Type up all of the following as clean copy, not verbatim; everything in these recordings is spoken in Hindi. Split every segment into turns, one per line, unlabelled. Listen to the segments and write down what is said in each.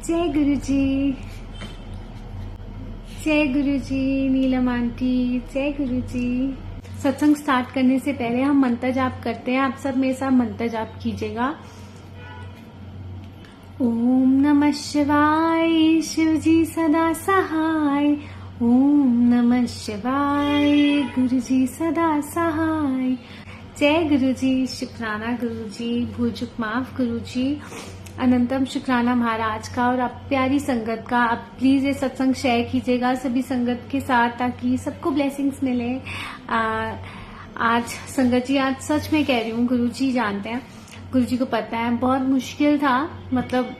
जय गुरुजी, जय गुरुजी। नीलम आंटी, जय गुरुजी। सत्संग स्टार्ट करने से पहले हम मंत्र जाप करते हैं। आप सब मेरे साथ मंत्र जाप कीजिएगा। ओम नमः शिवाय, शिव जी सदा सहाय। ओम नमः शिवाय, गुरु जी सदा सहाय। जय गुरुजी, शुक्राना गुरुजी, भूल चूक माफ गुरुजी, अनंतम शुक्राना महाराज का और आप प्यारी संगत का। आप प्लीज ये सत्संग शेयर कीजिएगा सभी संगत के साथ ताकि सबको ब्लेसिंग्स मिले। आज संगत जी, आज सच में कह रही हूँ, गुरुजी जानते हैं, गुरुजी को पता है बहुत मुश्किल था, मतलब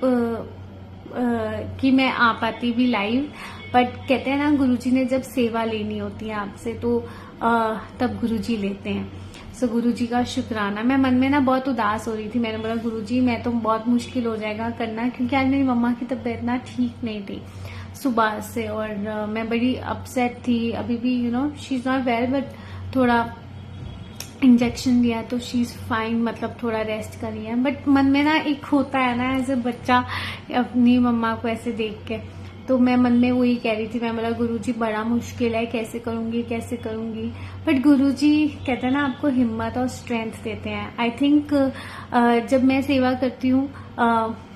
कि मैं आ पाती भी लाइव, बट कहते हैं ना गुरुजी ने जब सेवा लेनी होती है आपसे तो तब गुरुजी लेते हैं। सो गुरुजी का शुक्राना। मैं मन में ना बहुत उदास हो रही थी। मैंने बोला गुरुजी मैं तो बहुत मुश्किल हो जाएगा करना, क्योंकि आज मेरी मम्मा की तबीयत ना ठीक नहीं थी सुबह से, और मैं बड़ी अपसेट थी। अभी भी she is not well, but थोड़ा इंजेक्शन दिया तो शी इज फाइन, मतलब थोड़ा रेस्ट करी है। बट मन में ना एक होता है ना एज ए बच्चा अपनी मम्मा को ऐसे देख के, तो मैं मन में वही कह रही थी। मैं बोला गुरुजी बड़ा मुश्किल है, कैसे करूंगी कैसे करूंगी। बट गुरुजी कहते हैं ना आपको हिम्मत और स्ट्रेंथ देते हैं। आई थिंक जब मैं सेवा करती हूँ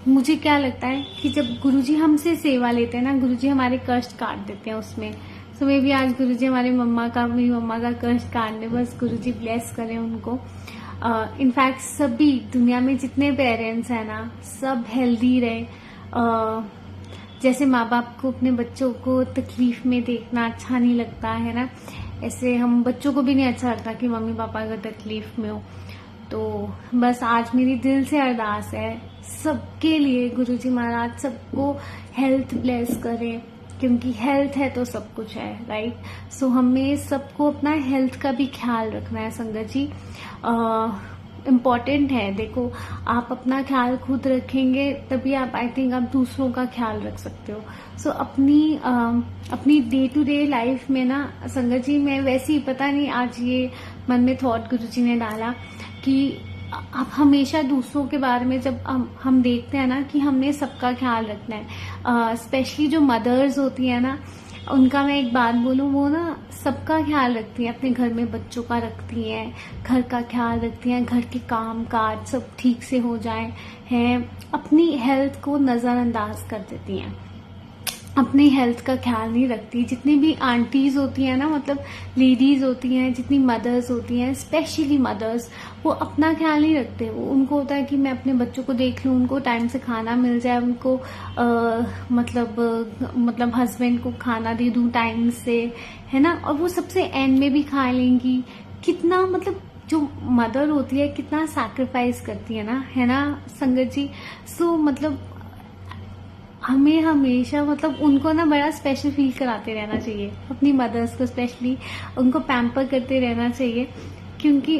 मुझे क्या लगता है कि जब गुरुजी हमसे सेवा लेते हैं ना, गुरुजी हमारे कष्ट काट देते हैं उसमें। सो मे भी आज गुरुजी हमारी मेरी मम्मा का कष्ट काट दे, बस गुरुजी ब्लेस करें उनको। इनफैक्ट सभी दुनिया में जितने पेरेंट्स हैं ना, सब हेल्दी रहे। जैसे माँ बाप को अपने बच्चों को तकलीफ में देखना अच्छा नहीं लगता है ना, ऐसे हम बच्चों को भी नहीं अच्छा लगता कि मम्मी पापा अगर तकलीफ में हो। तो बस आज मेरी दिल से अरदास है सबके लिए, गुरुजी महाराज सबको हेल्थ ब्लेस करें, क्योंकि हेल्थ है तो सब कुछ है, राइट। सो हमें सबको अपना हेल्थ का भी ख्याल रखना है संगत जी। इम्पॉर्टेंट है। देखो आप अपना ख्याल खुद रखेंगे तभी आप, आई थिंक, आप दूसरों का ख्याल रख सकते हो। सो अपनी डे टू डे लाइफ में ना संगत जी, मैं वैसे ही पता नहीं आज ये मन में थॉट गुरुजी ने डाला कि आप हमेशा दूसरों के बारे में जब हम देखते हैं ना कि हमने सबका ख्याल रखना है, स्पेशली जो मदर्स होती है ना, उनका मैं एक बात बोलूं, वो ना सबका ख्याल रखती हैं, अपने घर में बच्चों का रखती हैं, घर का ख्याल रखती हैं, घर के काम काज सब ठीक से हो जाए हैं, अपनी हेल्थ को नजरअंदाज कर देती हैं, अपनी हेल्थ का ख्याल नहीं रखती। जितनी भी आंटीज होती हैं ना, मतलब लेडीज होती हैं, जितनी मदर्स होती हैं, स्पेशली मदर्स, वो अपना ख्याल नहीं रखते। वो उनको होता है कि मैं अपने बच्चों को देख लूं, उनको टाइम से खाना मिल जाए, उनको मतलब हस्बैंड को खाना दे दूं टाइम से, है ना, और वो सबसे एंड में भी खा लेंगी। कितना मतलब जो मदर होती है कितना सैक्रिफाइस करती है ना संगत जी। सो मतलब हमें हमेशा मतलब उनको ना बड़ा स्पेशल फील कराते रहना चाहिए, अपनी मदर्स को स्पेशली उनको पैम्पर करते रहना चाहिए, क्योंकि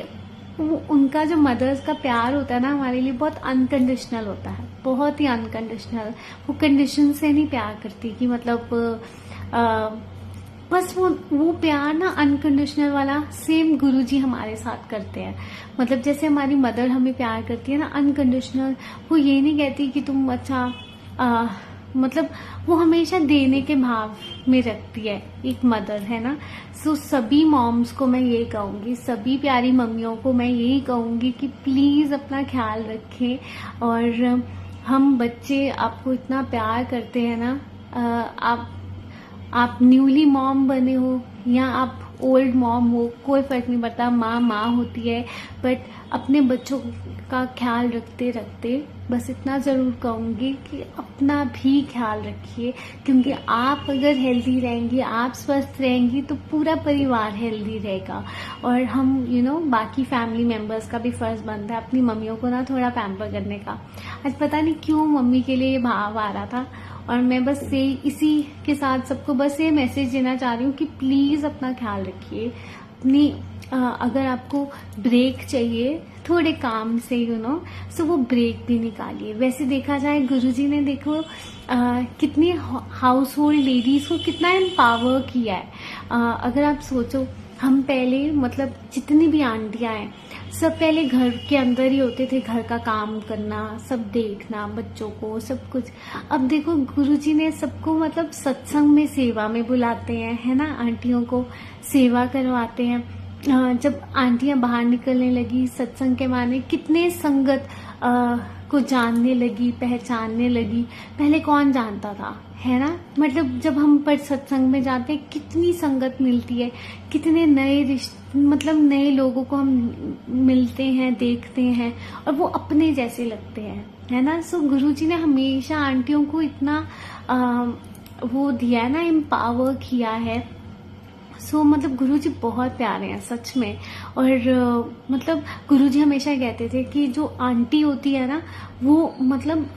उनका जो मदर्स का प्यार होता है ना हमारे लिए बहुत अनकंडीशनल होता है, बहुत ही अनकंडीशनल। वो कंडीशन से नहीं प्यार करती कि मतलब बस वो प्यार ना अनकंडीशनल वाला सेम गुरुजी हमारे साथ करते हैं। मतलब जैसे हमारी मदर हमें प्यार करती है ना अनकंडीशनल, वो ये नहीं कहती कि तुम अच्छा मतलब वो हमेशा देने के भाव में रखती है एक मदर, है ना। सो सभी मॉम्स को मैं ये कहूंगी, सभी प्यारी मम्मियों को मैं यही कहूंगी कि प्लीज अपना ख्याल रखें। और हम बच्चे आपको इतना प्यार करते हैं ना, आप न्यूली मॉम बने हो या आप ओल्ड मॉम हो, कोई फर्क नहीं पड़ता, माँ होती है। बट अपने बच्चों का ख्याल रखते रखते बस इतना जरूर कहूंगी कि अपना भी ख्याल रखिए, क्योंकि आप अगर हेल्दी रहेंगी, आप स्वस्थ रहेंगी, तो पूरा परिवार हेल्दी रहेगा। और हम बाकी फैमिली मेंबर्स का भी फर्ज बनता है अपनी मम्मियों को ना थोड़ा पैम्पर करने का। आज पता नहीं क्यों मम्मी के लिए ये भाव आ रहा था, और मैं बस इसी के साथ सबको बस ये मैसेज देना चाह रही हूँ कि प्लीज अपना ख्याल रखिए। अपनी अगर आपको ब्रेक चाहिए थोड़े काम से सो वो ब्रेक भी निकालिए। वैसे देखा जाए गुरुजी ने देखो कितनी हाउस होल्ड लेडीज को कितना एम्पावर किया है। अगर आप सोचो, हम पहले मतलब जितनी भी आंटियां हैं सब पहले घर के अंदर ही होते थे, घर का काम करना, सब देखना, बच्चों को सब कुछ। अब देखो गुरुजी ने सबको मतलब सत्संग में सेवा में बुलाते हैं, है ना, आंटियों को सेवा करवाते हैं। जब आंटियां बाहर निकलने लगी सत्संग के माने, कितने संगत को जानने लगी, पहचानने लगी। पहले कौन जानता था, है ना। मतलब जब हम पर सत्संग में जाते हैं कितनी संगत मिलती है, कितने नए रिश्ते, मतलब नए लोगों को हम मिलते हैं, देखते हैं और वो अपने जैसे लगते हैं, है ना। सो गुरुजी ने हमेशा आंटियों को इतना वो दिया है ना, एम्पावर किया है। सो मतलब गुरुजी बहुत प्यारे हैं सच में। और मतलब गुरुजी हमेशा कहते थे कि जो आंटी होती है ना, वो मतलब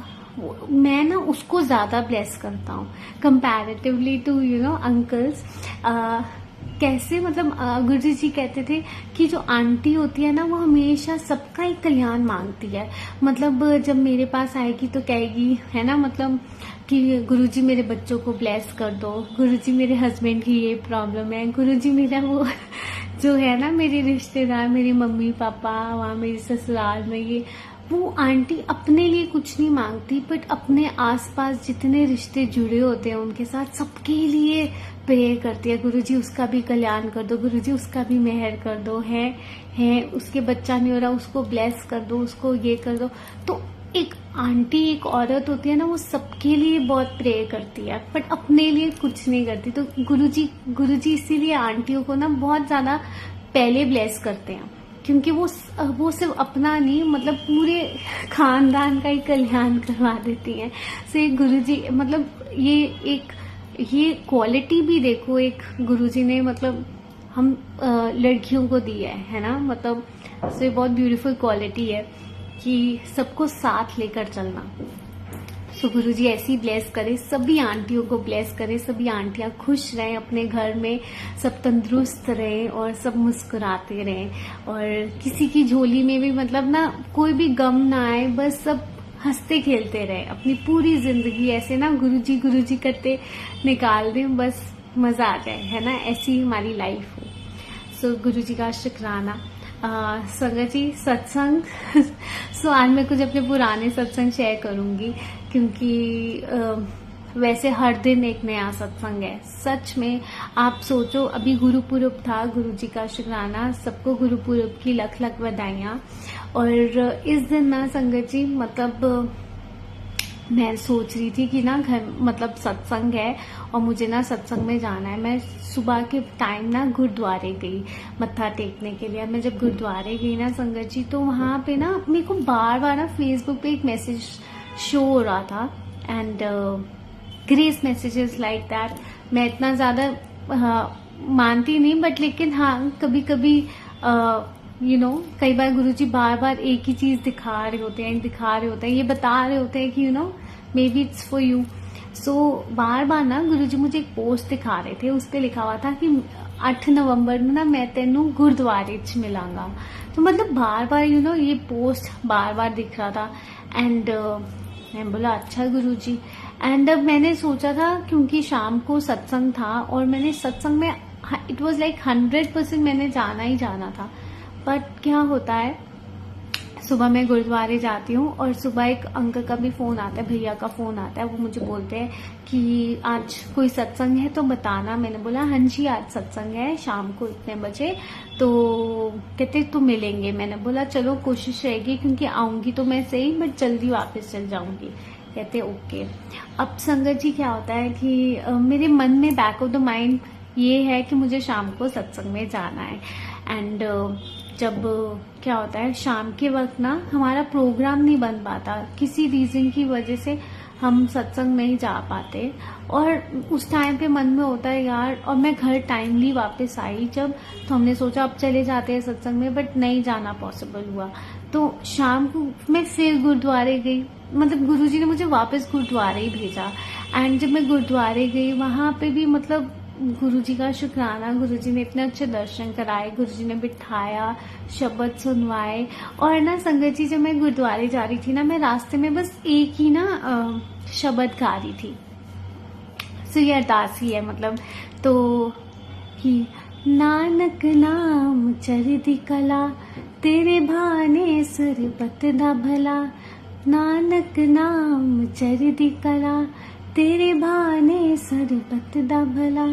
मैं ना उसको ज्यादा ब्लेस करता हूँ कंपैरेटिवली टू अंकल्स। कैसे, मतलब गुरुजी जी कहते थे कि जो आंटी होती है ना, वो हमेशा सबका ही कल्याण मांगती है। मतलब जब मेरे पास आएगी तो कहेगी, है ना, मतलब कि गुरुजी मेरे बच्चों को ब्लेस कर दो, गुरुजी मेरे हस्बैंड की ये प्रॉब्लम है, गुरुजी मेरा वो जो है ना, मेरे रिश्तेदार, मेरे मम्मी पापा, वहाँ मेरे ससुराल में ये, वो आंटी अपने लिए कुछ नहीं मांगती, बट अपने आसपास जितने रिश्ते जुड़े होते हैं उनके साथ सबके लिए प्रे करती है। गुरुजी उसका भी कल्याण कर दो, गुरुजी उसका भी मेहर कर दो, है उसके बच्चा नहीं हो रहा उसको ब्लेस कर दो, उसको ये कर दो। तो एक आंटी, एक औरत होती है ना, वो सबके लिए बहुत प्रे करती है, बट अपने लिए कुछ नहीं करती। तो गुरुजी इसीलिए आंटियों को ना बहुत ज्यादा पहले ब्लेस करते हैं, क्योंकि वो सिर्फ अपना नहीं, मतलब पूरे खानदान का ही कल्याण करवा देती हैं। सो एक गुरुजी, मतलब ये क्वालिटी भी देखो, एक गुरुजी ने मतलब हम लड़कियों को दी है ना। मतलब सो ये बहुत ब्यूटीफुल क्वालिटी है कि सबको साथ लेकर चलना। सो गुरुजी ऐसे ही ब्लेस करे, सभी आंटियों को ब्लेस करे, सभी आंटियां खुश रहें अपने घर में, सब तंदुरुस्त रहें और सब मुस्कुराते रहें। और किसी की झोली में भी मतलब ना कोई भी गम ना आए, बस सब हंसते खेलते रहे अपनी पूरी जिंदगी, ऐसे ना गुरुजी गुरुजी करते निकाल दें, बस मजा आ जाए, है ना, ऐसी हमारी लाइफ हो। सो गुरुजी का शुक्राना। संगत जी, सत्संग सो आज मैं कुछ अपने पुराने सत्संग शेयर करूंगी, क्योंकि वैसे हर दिन एक नया सत्संग है। सच में आप सोचो, अभी गुरुपुरब था, गुरुजी का शुक्राना, सबको गुरुपुरब की लख लख बधाइयां। और इस दिन ना संगत जी, मतलब मैं सोच रही थी कि ना घर मतलब सत्संग है और मुझे ना सत्संग में जाना है। मैं सुबह के टाइम ना गुरुद्वारे गई मत्था टेकने के लिए। मैं जब गुरुद्वारे गई ना संगत जी, तो वहां पे ना मेरे को बार बार ना फेसबुक पे एक मैसेज शो हो रहा था, and grace messages like that. मैं इतना ज्यादा मानती नहीं, बट लेकिन हाँ कभी कभी कई बार गुरुजी बार बार एक ही चीज दिखा रहे होते हैं, ये बता रहे होते हैं कि maybe it's for you. So बार बार ना गुरुजी मुझे एक पोस्ट दिखा रहे थे, उस पे लिखा हुआ था कि 8 नवंबर में ना मैं तेनू गुरुद्वारे च मिलांगा। तो मतलब बार बार ये पोस्ट बार बार दिख रहा था, एंड मैं बोला अच्छा गुरुजी। एंड अब मैंने सोचा था, क्योंकि शाम को सत्संग था और मैंने सत्संग में इट वॉज लाइक 100% मैंने जाना ही जाना था। बट क्या होता है, सुबह मैं गुरुद्वारे जाती हूँ और सुबह एक अंकल का भी फोन आता है, भैया का फोन आता है, वो मुझे बोलते हैं कि आज कोई सत्संग है तो बताना। मैंने बोला हाँ जी आज सत्संग है शाम को इतने बजे, तो कहते तो मिलेंगे। मैंने बोला चलो कोशिश रहेगी, क्योंकि आऊंगी तो मैं सही, बट जल्दी वापस चल जाऊंगी। कहते ओके। अब संगत जी क्या होता है कि मेरे मन में बैक ऑफ द माइंड ये है कि मुझे शाम को सत्संग में जाना है। एंड जब क्या होता है शाम के वक्त ना हमारा प्रोग्राम नहीं बन पाता, किसी रीजन की वजह से हम सत्संग नहीं जा पाते, और उस टाइम पे मन में होता है यार। और मैं घर टाइमली वापस आई जब, तो हमने सोचा अब चले जाते हैं सत्संग में, बट नहीं जाना पॉसिबल हुआ। तो शाम को मैं फिर गुरुद्वारे गई, मतलब गुरुजी ने मुझे वापस गुरुद्वारे ही भेजा। एंड जब मैं गुरुद्वारे गई वहां पे भी मतलब गुरुजी का शुक्राना, गुरुजी ने इतने अच्छे दर्शन कराए, गुरुजी ने बिठाया, शब्द सुनवाए। और ना संगत जी जब मैं गुरुद्वारे जा रही थी ना, मैं रास्ते में बस एक ही ना शब्द गा रही थी। सो ये अरदास ही है, मतलब तो कि नानक नाम चरदी कला, तेरे भाने सरबत दा भला। नानक नाम चरदी कला, तेरे भाने सरबत दा भला।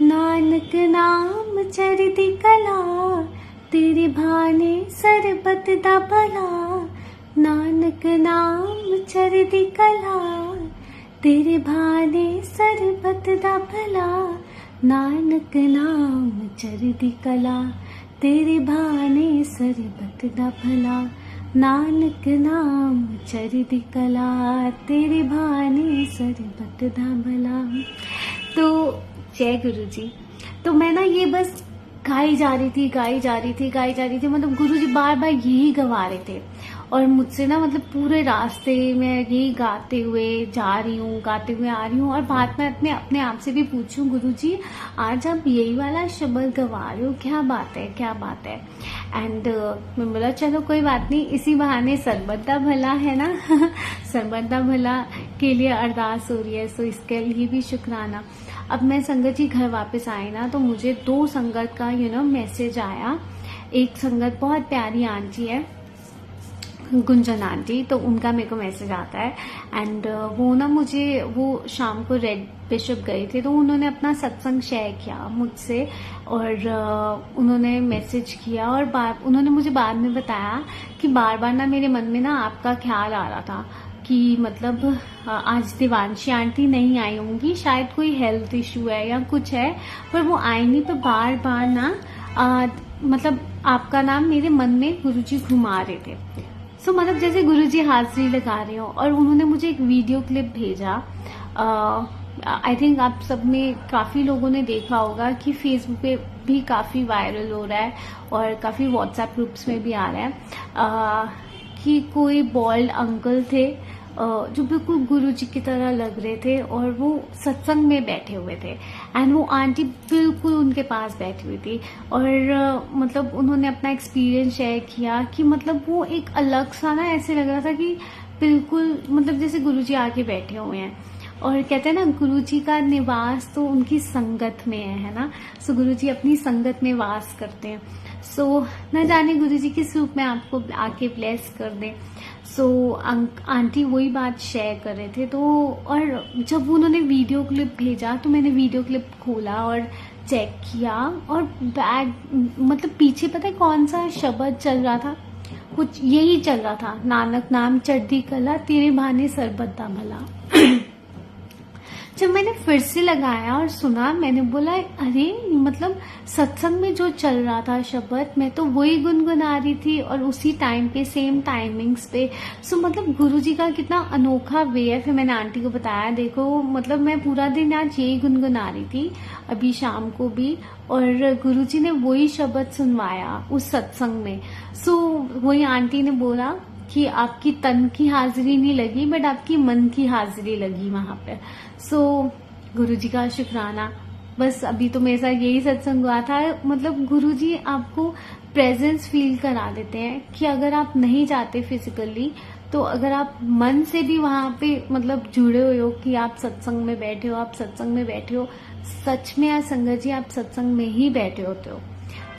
नानक नाम चरदी कला, तेरे भाने सरबत दा भला। नानक नाम चरदी कला, तेरे भाने सरबत दा भला। नानक नाम चरदी कला, तेरे भाने सरबत दा भला। नानक नाम चरदी कला, तेरे भाने सरबत दा भला। तो जय गुरु जी। तो मैं ना ये बस गाई जा रही थी, मतलब गुरु जी बार बार यही गवा रहे थे और मुझसे ना मतलब पूरे रास्ते में यही गाते हुए जा रही हूँ, गाते हुए आ रही हूँ। और बाद में अपने आप से भी पूछूं, गुरु जी आज आप यही वाला शब्द गवा रहे हो, क्या बात है। एंड मैं बोला चलो कोई बात नहीं, इसी बहाने सरबत दा भला है ना सरबत दा भला के लिए अरदास हो रही है, सो इसके लिए भी शुक्राना। अब मैं संगत जी घर वापस आई ना, तो मुझे 2 संगत का मैसेज आया। एक संगत बहुत प्यारी आंटी है, गुंजन आंटी, तो उनका मेरे को मैसेज आता है। एंड वो ना मुझे, वो शाम को रेड बिशप गए थे, तो उन्होंने अपना सत्संग शेयर किया मुझसे और उन्होंने मैसेज किया और उन्होंने मुझे बाद में बताया कि बार बार ना मेरे मन में ना आपका ख्याल आ रहा था कि मतलब आज देवांशी आंटी नहीं आई होंगी, शायद कोई हेल्थ इशू है या कुछ है, पर वो आई नहीं। तो बार बार ना मतलब आपका नाम मेरे मन में गुरुजी घुमा रहे थे। सो मतलब जैसे गुरुजी हाजिरी लगा रहे हो। और उन्होंने मुझे एक वीडियो क्लिप भेजा। आई थिंक आप सब में काफी लोगों ने देखा होगा कि फेसबुक पे भी काफी वायरल हो रहा है और काफी व्हाट्सएप ग्रुप्स में भी आ रहा है कि कोई बॉल्ड अंकल थे जो बिल्कुल गुरुजी की तरह लग रहे थे और वो सत्संग में बैठे हुए थे। एंड वो आंटी बिल्कुल उनके पास बैठी हुई थी और मतलब उन्होंने अपना एक्सपीरियंस शेयर किया कि मतलब वो एक अलग सा ना ऐसे लग रहा था कि बिल्कुल मतलब जैसे गुरुजी आके बैठे हुए हैं। और कहते हैं ना गुरुजी का निवास तो उनकी संगत में है ना। सो गुरुजी अपनी संगत में वास करते हैं। सो न जाने गुरुजी किस रूप में आपको आके ब्लेस कर दे। सो आंटी वही बात शेयर कर रहे थे। तो और जब उन्होंने वीडियो क्लिप भेजा तो मैंने वीडियो क्लिप खोला और चेक किया और बैग मतलब पीछे पता है कौन सा शब्द चल रहा था, कुछ यही चल रहा था, नानक नाम चढ़दी कला तेरे भाने सरबत दा भला। जब मैंने फिर से लगाया और सुना, मैंने बोला अरे मतलब सत्संग में जो चल रहा था शब्द, मैं तो वही गुनगुना रही थी और उसी टाइम पे सेम टाइमिंग्स पे। सो मतलब गुरुजी का कितना अनोखा वे है। फिर मैंने आंटी को बताया देखो मतलब मैं पूरा दिन आज यही गुनगुना रही थी अभी शाम को भी, और गुरुजी ने वही शब्द सुनवाया उस सत्संग में। सो वही आंटी ने बोला कि आपकी तन की हाजिरी नहीं लगी बट आपकी मन की हाजिरी लगी वहां पे। सो गुरुजी का शुक्राना। बस अभी तो मेरे साथ यही सत्संग हुआ था। मतलब गुरुजी आपको प्रेजेंस फील करा देते हैं कि अगर आप नहीं जाते फिजिकली तो अगर आप मन से भी वहां पे मतलब जुड़े हुए हो कि आप सत्संग में बैठे हो, आप सत्संग में बैठे हो, सच में यार संगत जी आप सत्संग में ही बैठे होते हो।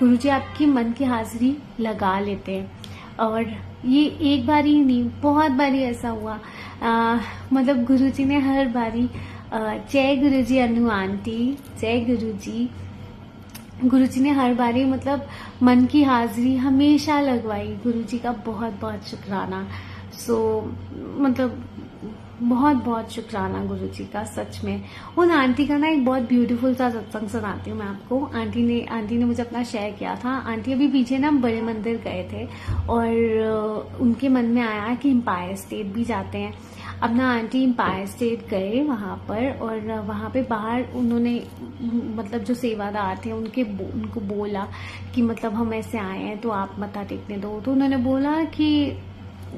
गुरुजी आपकी मन की हाजिरी लगा लेते हैं। और ये एक बारी ही नहीं, बहुत बारी ऐसा हुआ। मतलब गुरुजी ने हर बारी जय गुरुजी अनु आंटी, जय गुरुजी। गुरुजी ने हर बारी मतलब मन की हाजिरी हमेशा लगवाई। गुरुजी का बहुत बहुत शुक्राना। सो मतलब बहुत बहुत शुक्राना गुरुजी का सच में। उन आंटी का ना एक बहुत ब्यूटीफुल सा सत्संग सुनाती हूँ मैं आपको। आंटी ने मुझे अपना शेयर किया था। आंटी अभी पीछे ना बड़े मंदिर गए थे और उनके मन में आया कि एम्पायर स्टेट भी जाते हैं। अब ना आंटी एम्पायर स्टेट गए वहां पर और वहां पे बाहर उन्होंने मतलब जो सेवादार थे उनको बोला कि मतलब हम ऐसे आए हैं तो आप मत्था टेकने दो। तो उन्होंने बोला कि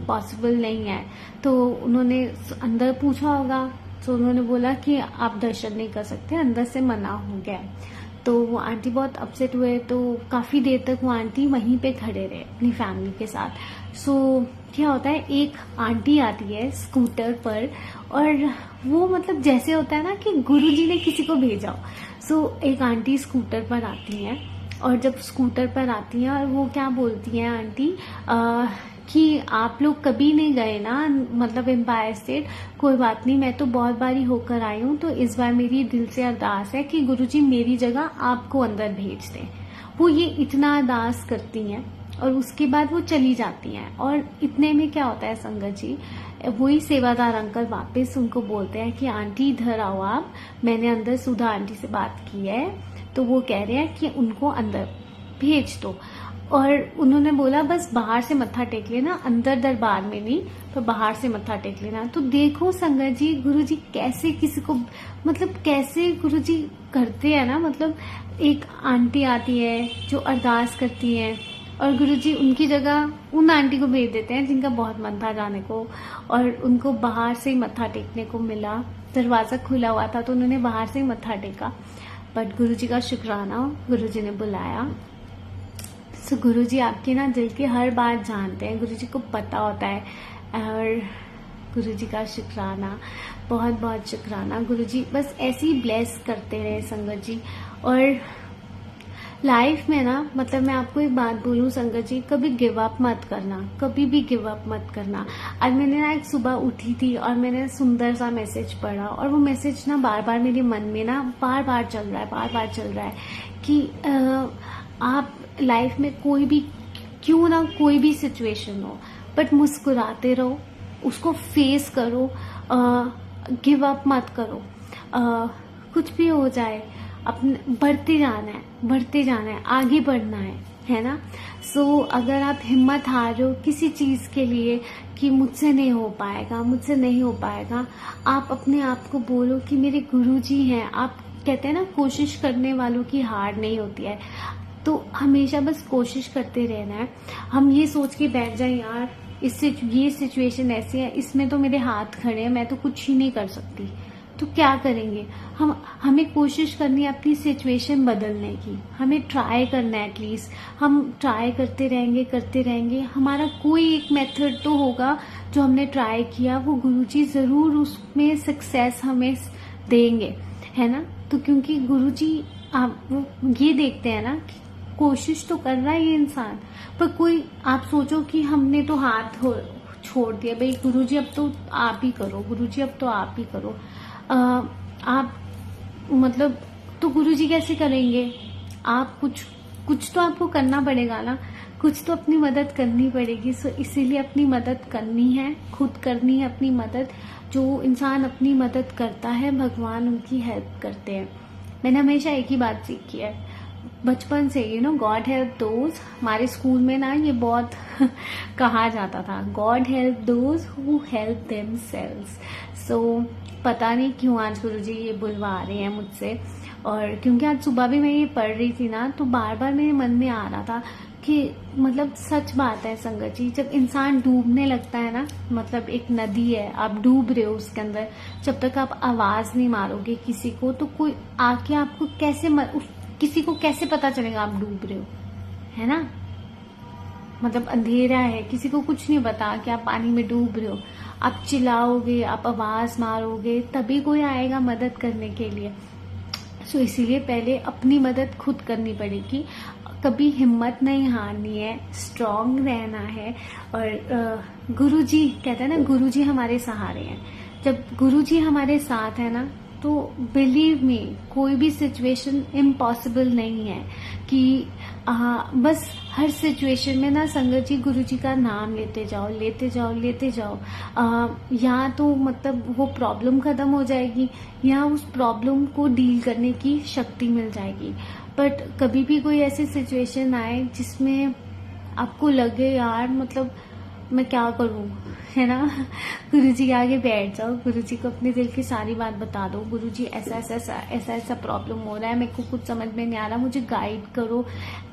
पॉसिबल नहीं है। तो उन्होंने अंदर पूछा होगा तो उन्होंने बोला कि आप दर्शन नहीं कर सकते, अंदर से मना हो गया। तो वो आंटी बहुत अपसेट हुए, तो काफ़ी देर तक वो आंटी वहीं पे खड़े रहे अपनी फैमिली के साथ। सो क्या होता है, एक आंटी आती है स्कूटर पर, और वो मतलब जैसे होता है ना कि गुरुजी ने किसी को भेजा हो। सो एक आंटी स्कूटर पर आती हैं, और जब स्कूटर पर आती हैं और वो क्या बोलती हैं आंटी, कि आप लोग कभी नहीं गए ना मतलब एम्पायर स्टेट, कोई बात नहीं, मैं तो बहुत बारी होकर आई हूँ, तो इस बार मेरी दिल से अरदास है कि गुरुजी मेरी जगह आपको अंदर भेज दें। वो ये इतना अरदास करती हैं और उसके बाद वो चली जाती हैं। और इतने में क्या होता है संगत जी, वही सेवादार अंकल वापस उनको बोलते हैं कि आंटी इधर आओ आप, मैंने अंदर सुधा आंटी से बात की है, तो वो कह रहे हैं कि उनको अंदर भेज दो। और उन्होंने बोला बस बाहर से मत्था टेक लेना, अंदर दरबार में नहीं, तो बाहर से मत्था टेक लेना। तो देखो संगत जी, गुरुजी कैसे किसी को मतलब कैसे गुरुजी करते हैं ना, मतलब एक आंटी आती है जो अरदास करती है और गुरुजी उनकी जगह उन आंटी को भेज देते हैं जिनका बहुत मन था जाने को, और उनको बाहर से ही मत्था टेकने को मिला। दरवाजा खुला हुआ था तो उन्होंने बाहर से ही मत्था टेका, बट गुरुजी का शुक्राना, गुरुजी ने बुलाया। सो गुरुजी आपके ना दिल की हर बात जानते हैं, गुरुजी को पता होता है, और गुरुजी का शुक्राना, बहुत बहुत शुक्राना। गुरुजी बस ऐसे ही ब्लेस करते रहे संगत जी। और लाइफ में ना मतलब मैं आपको एक बात बोलूं संगत जी, कभी गिव अप मत करना, कभी भी गिव अप मत करना। आज मैंने ना एक सुबह उठी थी और मैंने सुंदर सा मैसेज पढ़ा, और वो मैसेज ना बार बार मेरे मन में ना बार बार चल रहा है कि आप लाइफ में कोई भी क्यों ना कोई भी सिचुएशन हो, बट मुस्कुराते रहो, उसको फेस करो, गिव अप मत करो। कुछ भी हो जाए अपने बढ़ते जाना है, आगे बढ़ना है ना। सो अगर आप हिम्मत हार रहे हो किसी चीज के लिए कि मुझसे नहीं हो पाएगा, आप अपने आप को बोलो कि मेरे गुरुजी हैं। आप कहते हैं ना कोशिश करने वालों की हार नहीं होती है, तो हमेशा बस कोशिश करते रहना है। हम ये सोच के बैठ जाए यार ये सिचुएशन ऐसी है, इसमें तो मेरे हाथ खड़े हैं, मैं तो कुछ ही नहीं कर सकती, तो क्या करेंगे हमें कोशिश करनी है अपनी सिचुएशन बदलने की, हमें ट्राई करना है। एटलीस्ट हम ट्राई करते रहेंगे, हमारा कोई एक मेथड तो होगा जो हमने ट्राई किया, वो गुरुजी जरूर उसमें सक्सेस हमें देंगे, है ना। तो क्योंकि गुरुजी आप ये देखते हैं ना कि कोशिश तो कर रहा है ये इंसान, पर कोई आप सोचो कि हमने तो हाथ छोड़ दिया, भाई गुरुजी अब तो आप ही करो, आप मतलब तो गुरुजी कैसे करेंगे। आप कुछ तो आपको करना पड़ेगा ना, कुछ तो अपनी मदद करनी पड़ेगी। सो इसीलिए अपनी मदद करनी है, खुद करनी है अपनी मदद। जो इंसान अपनी मदद करता है भगवान उनकी हेल्प करते हैं। मैंने हमेशा एक ही बात सीखी है बचपन से, गॉड हेल्प दोज। हमारे स्कूल में ना ये बहुत कहा जाता था, God help those who help themselves. So पता नहीं क्यों आज गुरुजी ये बुलवा रहे हैं मुझसे, और क्योंकि आज सुबह भी मैं ये पढ़ रही थी ना, तो बार बार मेरे मन में आ रहा था कि मतलब सच बात है संगत जी, जब इंसान डूबने लगता है ना, मतलब एक नदी है, आप डूब रहे हो उसके अंदर, जब तक आप आवाज नहीं मारोगे किसी को, तो कोई आके आपको किसी को कैसे पता चलेगा आप डूब रहे हो, है ना। मतलब अंधेरा है, किसी को कुछ नहीं पता कि आप पानी में डूब रहे हो। आप चिल्लाओगे, आप आवाज मारोगे, तभी कोई आएगा मदद करने के लिए। सो इसीलिए पहले अपनी मदद खुद करनी पड़ेगी, कभी हिम्मत नहीं हारनी है, स्ट्रांग रहना है। और गुरुजी कहते हैं ना, गुरुजी हमारे सहारे हैं। जब गुरुजी हमारे साथ है ना, तो बिलीव मी कोई भी सिचुएशन इम्पॉसिबल नहीं है। कि बस हर सिचुएशन में ना संगत जी गुरुजी का नाम लेते जाओ। या तो मतलब वो प्रॉब्लम खत्म हो जाएगी, या उस प्रॉब्लम को डील करने की शक्ति मिल जाएगी। बट कभी भी कोई ऐसी सिचुएशन आए जिसमें आपको लगे यार मतलब मैं क्या करूं, है ना, गुरुजी के आगे बैठ जाओ, गुरुजी को अपने दिल की सारी बात बता दो। गुरुजी ऐसा प्रॉब्लम हो रहा है, मेरे को कुछ समझ में नहीं आ रहा, मुझे गाइड करो।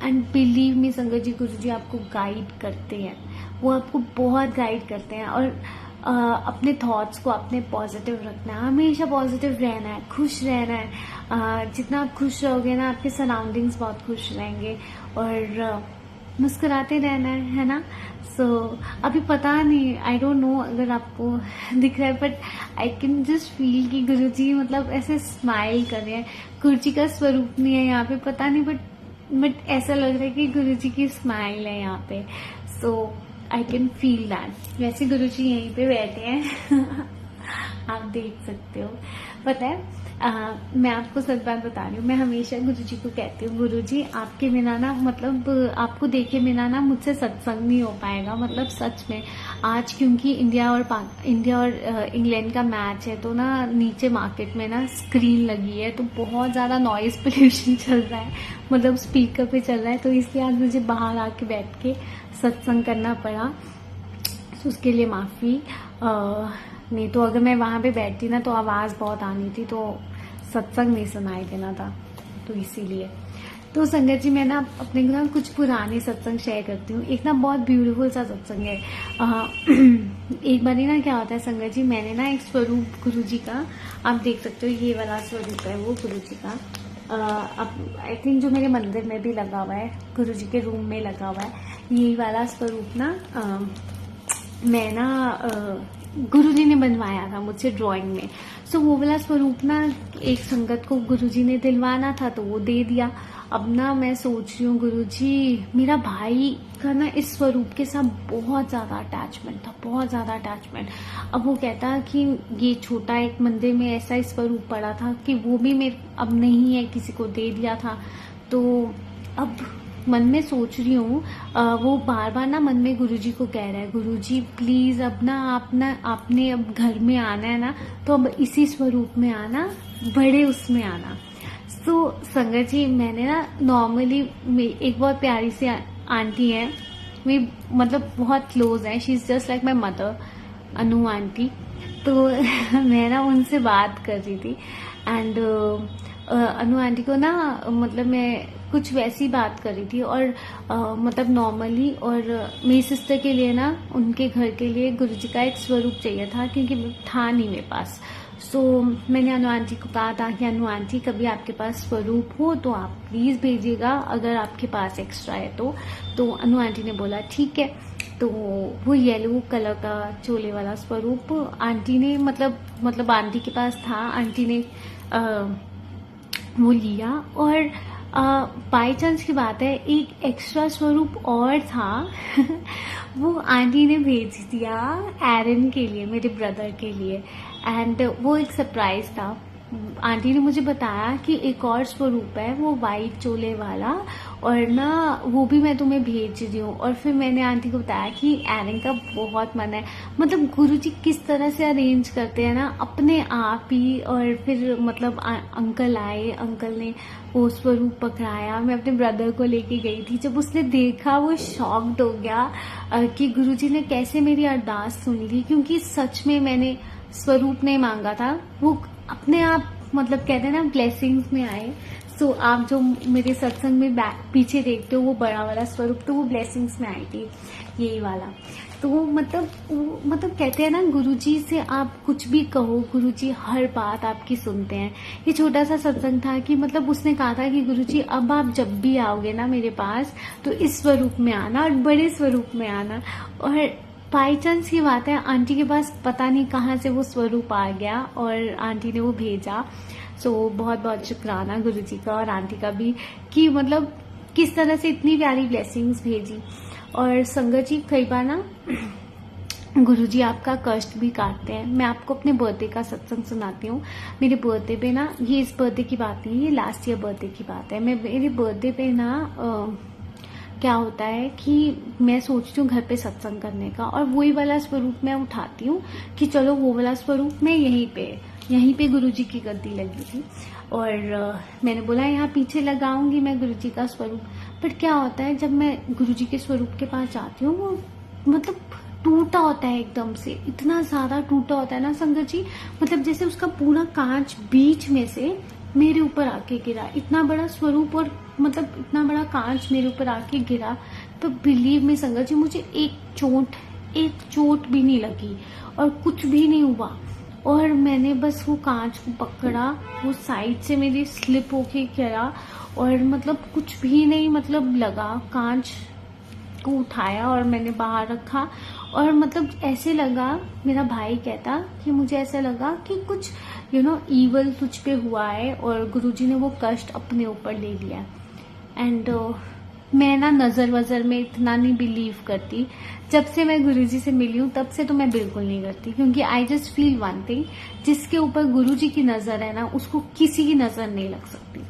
एंड बिलीव मी संगत जी, गुरुजी आपको गाइड करते हैं, वो आपको बहुत गाइड करते हैं। और अपने थॉट्स को अपने पॉजिटिव रखना है, हमेशा पॉजिटिव रहना है, खुश रहना है। जितना आप खुश रहोगे ना, आपके सराउंडिंग्स बहुत खुश रहेंगे, और मुस्कुराते रहना है ना। अभी पता नहीं, आई डोंट नो अगर आपको दिख रहा है, but I can just feel कि गुरुजी मतलब ऐसे स्माइल कर रहे हैं। गुरुजी का स्वरूप नहीं है यहाँ पे, पता नहीं, बट ऐसा लग रहा है कि गुरुजी की स्माइल है यहाँ पे। I can feel that. वैसे गुरुजी यहीं पे बैठे हैं आप देख सकते हो। पता है मैं आपको सच बात बता रही हूँ, मैं हमेशा गुरुजी को कहती हूँ, गुरुजी आपके बिना ना, मतलब आपको देखे बिना ना मुझसे सत्संग नहीं हो पाएगा। मतलब सच में आज क्योंकि इंडिया और इंग्लैंड का मैच है, तो ना नीचे मार्केट में ना स्क्रीन लगी है, तो बहुत ज़्यादा नॉइज पोल्यूशन चल रहा है, मतलब स्पीकर पे चल रहा है, तो इसलिए आज मुझे बाहर आके बैठ के सत्संग करना पड़ा। तो उसके लिए माफ़ी। नहीं तो अगर मैं वहां पे बैठती ना तो आवाज बहुत आनी थी, तो सत्संग नहीं सुनाई देना था, तो इसीलिए। तो संगत जी मैं ना अपने ना कुछ पुराने सत्संग शेयर करती हूँ। एक ना बहुत ब्यूटीफुल सा सत्संग है। एक बार ना क्या होता है संगत जी, मैंने ना एक स्वरूप गुरुजी का, आप देख सकते हो ये वाला स्वरूप है वो गुरुजी का। अब आई थिंक जो मेरे मंदिर में भी लगा हुआ है, गुरुजी के रूम में लगा हुआ है, ये वाला स्वरूप ना मैं ना गुरुजी ने बनवाया था मुझसे ड्राइंग में। वो वाला स्वरूप ना एक संगत को गुरुजी ने दिलवाना था, तो वो दे दिया। अब ना मैं सोच रही हूँ, गुरुजी मेरा भाई का ना इस स्वरूप के साथ बहुत ज्यादा अटैचमेंट था, बहुत ज्यादा अटैचमेंट। अब वो कहता कि ये छोटा एक मंदिर में ऐसा ही स्वरूप पड़ा था कि वो भी मेरे अब नहीं है, किसी को दे दिया था। तो अब मन में सोच रही हूँ, वो बार बार ना मन में गुरुजी को कह रहा है, गुरुजी प्लीज अब ना आपने अब घर में आना है ना, तो अब इसी स्वरूप में आना, बड़े उसमें आना। संगत जी मैंने ना नॉर्मली एक बहुत प्यारी सी आंटी है, मेरी मतलब बहुत क्लोज है, she is just like my mother, Anu aunty. तो मैं ना उनसे बात कर रही थी, एंड अनु आंटी को ना मतलब मैं कुछ वैसी बात कर रही थी, और मतलब नॉर्मली, और मेरी सिस्टर के लिए ना उनके घर के लिए गुरुजी का एक स्वरूप चाहिए था, क्योंकि था नहीं मेरे पास। मैंने अनु आंटी को कहा था कि अनु आंटी कभी आपके पास स्वरूप हो तो आप प्लीज भेजिएगा, अगर आपके पास एक्स्ट्रा है तो अनु आंटी ने बोला ठीक है। तो वो येलो कलर का चोले वाला स्वरूप आंटी ने मतलब आंटी के पास था, आंटी ने वो लिया, और बाई चांस की बात है एक एक्स्ट्रा स्वरूप और था वो आंटी ने भेज दिया एरन के लिए, मेरे ब्रदर के लिए, एंड वो एक सरप्राइज था। आंटी ने मुझे बताया कि एक और स्वरूप है वो वाइट चोले वाला, और ना वो भी मैं तुम्हें भेज रही हूँ। और फिर मैंने आंटी को बताया कि एरन का बहुत मन है। मतलब गुरुजी किस तरह से अरेंज करते हैं ना अपने आप ही। और फिर मतलब अंकल आए, अंकल ने वो स्वरूप पकड़ाया, मैं अपने ब्रदर को लेके गई थी। जब उसने देखा वो शॉक्ड हो गया कि गुरुजी ने कैसे मेरी अरदास सुन ली, क्योंकि सच में मैंने स्वरूप नहीं मांगा था, वो अपने आप मतलब कहते हैं ना ब्लेसिंग्स में आए। आप जो मेरे सत्संग में पीछे देखते हो वो बड़ा वाला स्वरूप, तो वो ब्लेसिंग्स में आई थी, यही वाला। तो वो मतलब कहते हैं ना गुरुजी से आप कुछ भी कहो, गुरुजी हर बात आपकी सुनते हैं। ये छोटा सा सत्संग था कि मतलब उसने कहा था कि गुरुजी अब आप जब भी आओगे ना मेरे पास तो इस स्वरूप में आना और बड़े स्वरूप में आना। और बाई चांस की बात है आंटी के पास पता नहीं कहाँ से वो स्वरूप आ गया और आंटी ने वो भेजा। बहुत बहुत शुक्राना गुरुजी का और आंटी का भी कि मतलब किस तरह से इतनी प्यारी ब्लेसिंग्स भेजी। और संगत जी कई बार ना गुरुजी आपका कष्ट भी काटते हैं। मैं आपको अपने बर्थडे का सत्संग सुनाती हूँ। मेरे बर्थडे पे ना, ये इस बर्थडे की बात नहीं, ये लास्ट ईयर बर्थडे की बात है। मेरे बर्थडे पे ना क्या होता है कि मैं सोचती हूँ घर पे सत्संग करने का, और वही वाला स्वरूप मैं उठाती हूँ कि चलो वो वाला स्वरूप मैं यहीं पे गुरुजी की गद्दी लगी थी, और मैंने बोला यहाँ पीछे लगाऊंगी मैं गुरुजी का स्वरूप। बट क्या होता है जब मैं गुरुजी के स्वरूप के पास जाती हूँ, वो मतलब टूटा होता है एकदम से, इतना ज्यादा टूटा होता है ना संगत जी, मतलब जैसे उसका पूरा कांच बीच में से मेरे ऊपर आके गिरा। इतना बड़ा स्वरूप और मतलब इतना बड़ा कांच मेरे ऊपर आके गिरा। तो बिलीव में संगत जी मुझे एक चोट भी नहीं लगी और कुछ भी नहीं हुआ। और मैंने बस वो कांच को पकड़ा, वो साइड से मेरी स्लिप होके गिरा और मतलब कुछ भी नहीं मतलब लगा। कांच को उठाया और मैंने बाहर रखा और मतलब ऐसे लगा, मेरा भाई कहता कि मुझे ऐसा लगा कि कुछ ईवल तुझ पे हुआ है और गुरुजी ने वो कष्ट अपने ऊपर ले लिया। एंड मैं ना नजर वजर में इतना नहीं बिलीव करती। जब से मैं गुरुजी से मिली हूँ तब से तो मैं बिल्कुल नहीं करती, क्योंकि I just feel one thing, जिसके ऊपर गुरुजी की नजर है ना उसको किसी की नजर नहीं लग सकती।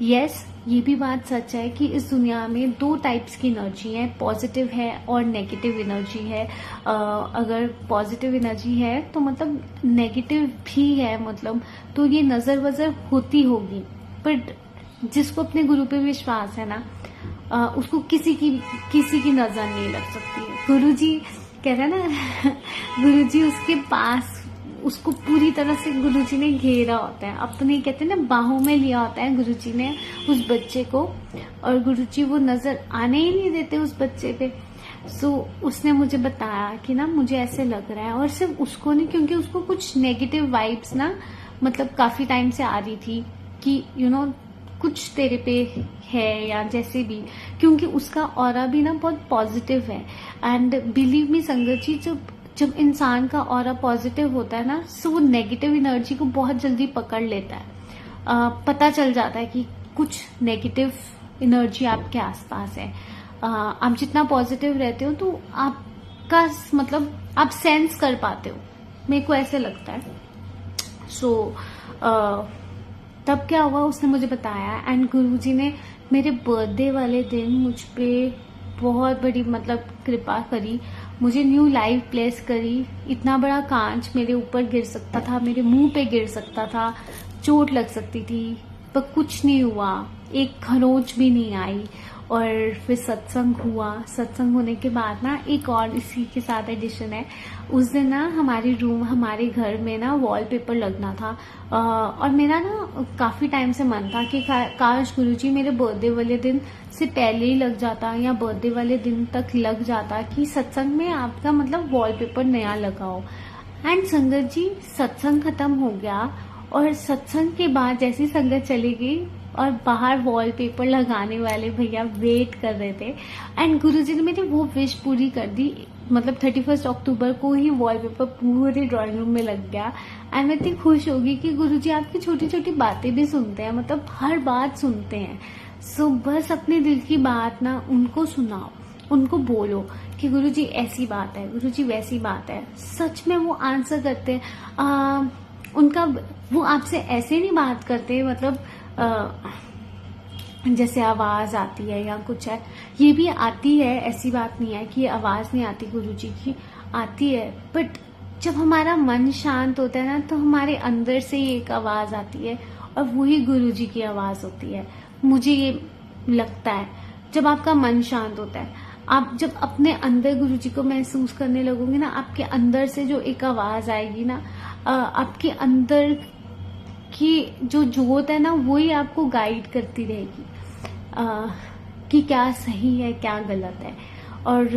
यस, ये भी बात सच है कि इस दुनिया में 2 टाइप्स की एनर्जी है, पॉजिटिव है और नेगेटिव एनर्जी है। अगर पॉजिटिव एनर्जी है तो मतलब नेगेटिव भी है, मतलब तो ये नजर वजर होती होगी, बट जिसको अपने गुरु पे विश्वास है ना उसको किसी की नजर नहीं लग सकती है। गुरुजी कह रहे ना गुरुजी उसके पास, उसको पूरी तरह से गुरुजी ने घेरा होता है, अपने कहते हैं ना बाहों में लिया होता है गुरुजी ने उस बच्चे को, और गुरुजी वो नजर आने ही नहीं देते उस बच्चे पे। सो उसने मुझे बताया कि ना मुझे ऐसे लग रहा है, और सिर्फ उसको नहीं, क्योंकि उसको कुछ नेगेटिव वाइब्स ना मतलब काफी टाइम से आ रही थी कि कुछ तेरे पे है या जैसे भी, क्योंकि उसका ऑरा भी ना बहुत पॉजिटिव है। एंड बिलीव मी संगत जी, जब इंसान का ऑरा पॉजिटिव होता है ना तो वो नेगेटिव एनर्जी को बहुत जल्दी पकड़ लेता है। पता चल जाता है कि कुछ नेगेटिव एनर्जी आपके आसपास है। आप जितना पॉजिटिव रहते हो तो आपका मतलब आप सेंस कर पाते हो, मेरे को ऐसे लगता है। सो तब क्या हुआ उसने मुझे बताया, एंड गुरुजी ने मेरे बर्थडे वाले दिन मुझ पे बहुत बड़ी मतलब कृपा करी, मुझे न्यू लाइफ प्लेस करी। इतना बड़ा कांच मेरे ऊपर गिर सकता था, मेरे मुंह पे गिर सकता था, चोट लग सकती थी, पर कुछ नहीं हुआ, एक खरोंच भी नहीं आई। और फिर सत्संग हुआ। सत्संग होने के बाद ना एक और इसी के साथ एडिशन है, उस दिन ना हमारे घर में ना वॉलपेपर लगना था। और मेरा ना काफी टाइम से मन था कि काश गुरुजी मेरे बर्थडे वाले दिन से पहले ही लग जाता या बर्थडे वाले दिन तक लग जाता कि सत्संग में आपका मतलब वॉलपेपर नया लगाओ। एंड संगत जी सत्संग खत्म हो गया, और सत्संग के बाद जैसी संगत चली गई और बाहर वॉलपेपर लगाने वाले भैया वेट कर रहे थे, एंड गुरुजी ने मेरी वो विश पूरी कर दी। मतलब 31 अक्टूबर को ही वॉलपेपर पूरे ड्राइंग रूम में लग गया। एंड मैं इतनी खुश होगी कि गुरुजी आपकी छोटी छोटी बातें भी सुनते हैं, मतलब हर बात सुनते हैं। सो बस अपने दिल की बात ना उनको सुनाओ, उनको बोलो कि गुरुजी ऐसी बात है, गुरुजी वैसी बात है। सच में वो आंसर करते हैं। उनका वो आपसे ऐसे नहीं बात करते, मतलब जैसे आवाज आती है या कुछ है, ये भी आती है, ऐसी बात नहीं है कि आवाज नहीं आती, गुरुजी की आती है। बट जब हमारा मन शांत होता है ना तो हमारे अंदर से ही एक आवाज आती है, और वही गुरुजी की आवाज होती है। मुझे ये लगता है जब आपका मन शांत होता है, आप जब अपने अंदर गुरुजी को महसूस करने लगोगे ना, आपके अंदर से जो एक आवाज आएगी ना, आपके अंदर की जो जोत है ना वही आपको गाइड करती रहेगी कि क्या सही है क्या गलत है। और